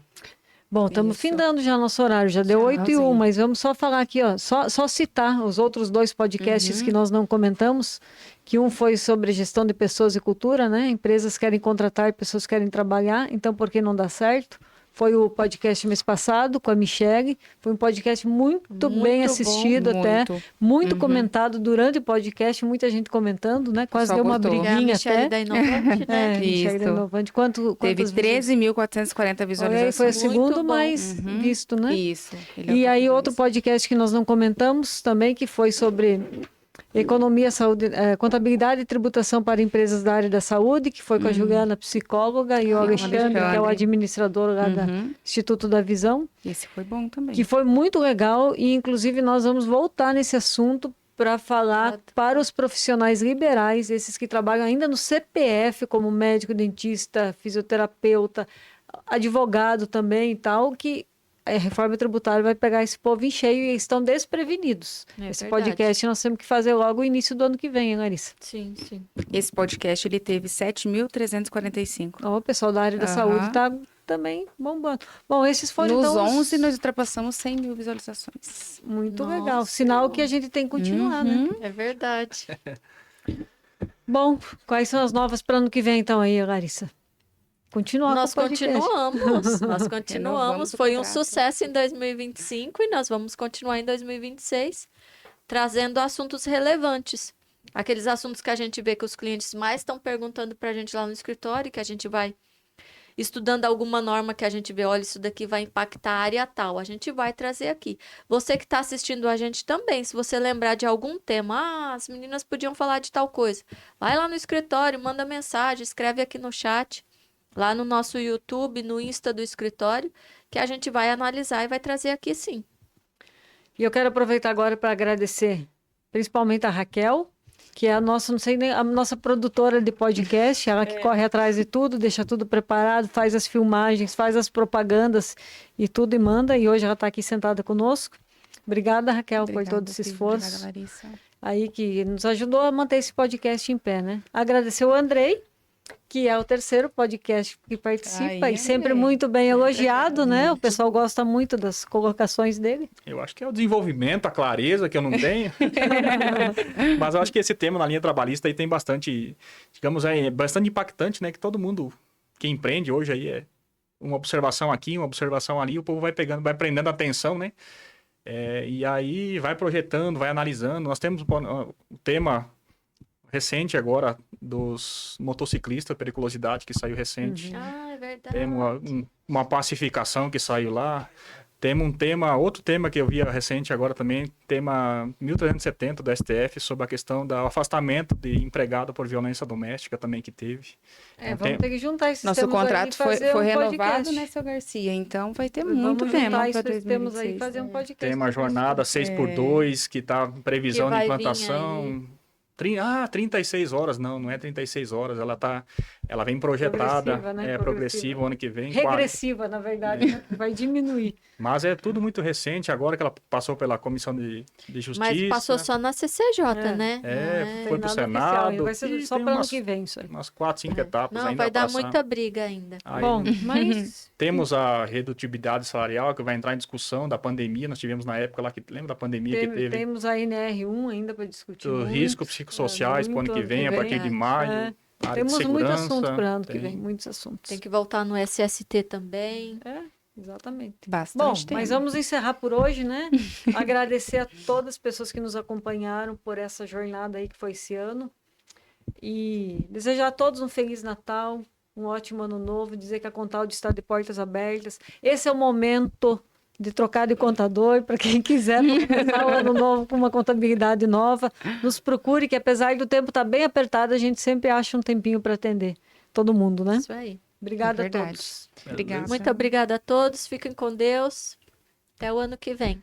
Bom, estamos Isso. findando já nosso horário, já deu 8h01, sim. mas vamos só falar aqui, ó, só citar os outros 2 podcasts que nós não comentamos, que um foi sobre gestão de pessoas e cultura, né? Empresas querem contratar, pessoas querem trabalhar, então por que não dá certo? Foi o podcast mês passado com a Michele. Foi um podcast muito bem bom, assistido até. Muito comentado durante o podcast, muita gente comentando, né? Quase Só deu uma gostou. É a briguinha Michele até. da Inovante, né? Michele da Isso. Inovante. Teve Quantas 13.440 visualizações. foi o Muito segundo bom. mais visto, né? Isso. Ele é E o aí top outro 2. podcast que nós não comentamos também, que foi sobre economia, saúde, contabilidade e tributação para empresas da área da saúde, que foi com a Juliana, psicóloga, e o Alexandre, que é o administrador lá do Instituto da Visão, Esse foi bom também. que foi muito legal e inclusive nós vamos voltar nesse assunto para falar para os profissionais liberais, esses que trabalham ainda no CPF, como médico, dentista, fisioterapeuta, advogado também e tal, que a reforma tributária vai pegar esse povo em cheio e eles estão desprevenidos. Esse verdade. podcast nós temos que fazer logo no início do ano que vem, hein, Larissa? Sim, sim. Esse podcast, ele teve 7.345. Ó, o pessoal da área da saúde está também bombando. Bom, esses foram Nos então, 11, nós ultrapassamos 100 mil visualizações. muito Nossa. legal. Sinal que a gente tem que continuar, né? É verdade. Bom, quais são as novas para ano que vem, então, aí, Larissa? Continuar Nós com o podcast. continuamos, nós Renovamos continuamos. o Foi um contrato. sucesso em 2025 e nós vamos continuar em 2026, trazendo assuntos relevantes. Aqueles assuntos que a gente vê que os clientes mais estão perguntando para a gente lá no escritório, que a gente vai estudando alguma norma que a gente vê, olha, isso daqui vai impactar a área tal, a gente vai trazer aqui. Você que está assistindo a gente também, se você lembrar de algum tema, as meninas podiam falar de tal coisa, vai lá no escritório, manda mensagem, escreve aqui no chat, lá no nosso YouTube, no Insta do escritório, que a gente vai analisar e vai trazer aqui sim. E eu quero aproveitar agora para agradecer principalmente a Raquel, que é a nossa, não sei nem, a nossa produtora de podcast, ela que corre atrás de tudo, deixa tudo preparado, faz as filmagens, faz as propagandas e tudo e manda. E hoje ela está aqui sentada conosco. Obrigada, Raquel, por todo esse Cris. esforço. Obrigada, Larissa. Aí que nos ajudou a manter esse podcast em pé, né? Agradecer o Andrei, que é o terceiro podcast que participa Aí, e sempre Andrei. muito bem elogiado, né? O pessoal gosta muito das colocações dele. Eu acho que é o desenvolvimento, a clareza que eu não tenho. Mas eu acho que esse tema na linha trabalhista aí tem bastante, digamos, é bastante impactante, né? Que todo mundo que empreende hoje aí é uma observação aqui, uma observação ali, o povo vai pegando, vai prendendo atenção, né? E aí vai projetando, vai analisando. Nós temos o tema recente agora dos motociclistas, periculosidade, que saiu recente. Ah, é verdade. Temos uma pacificação que saiu lá. Temos outro tema que eu via recente agora também, tema 1370 do STF, sobre a questão do afastamento de empregado por violência doméstica também que teve. Vamos ter que juntar esses Nosso temas aí e contrato fazer foi um renovado, podcast. né, seu Garcia? Então vai ter Vamos muito tema juntar para esses temas aí e 2026. fazer um podcast. Tem uma jornada 6x2, que está previsão Que de vai vir implantação. 36 horas, não é 36 horas, ela vem projetada, Progressiva, né? progressiva o ano que vem. Regressiva, na verdade, né? Vai diminuir. Mas é tudo muito recente, agora que ela passou pela Comissão de Justiça. Mas passou só na CCJ, né? Foi pro Senado. Vai ser e só tem para ano umas, que vem isso aí. umas 4, 5 etapas Não, ainda vai dar passar. muita briga ainda. Aí, Bom, mas temos a redutibilidade salarial, que vai entrar em discussão da pandemia. Nós tivemos na época lá, lembra da pandemia que teve? temos a NR1 ainda para discutir. Os muito. riscos psicossociais para o ano que vem, a partir de maio. É. Área de Temos muito segurança, assunto para ano que tem- vem, muitos assuntos. Tem que voltar no SST também. Exatamente. Bom, Bastante tema. mas vamos encerrar por hoje, né? Agradecer a todas as pessoas que nos acompanharam por essa jornada aí que foi esse ano. E desejar a todos um Feliz Natal, um ótimo ano novo, dizer que a Contalde está de portas abertas. Esse é o momento de trocar de contador, para quem quiser começar o ano novo com uma contabilidade nova. Nos procure, que apesar do tempo estar bem apertado, a gente sempre acha um tempinho para atender todo mundo, né? Isso aí. Obrigada a Verdade. todos. Obrigada. Muito obrigada a todos. Fiquem com Deus. Até o ano que vem.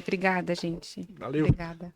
Obrigada, gente. Valeu. Obrigada.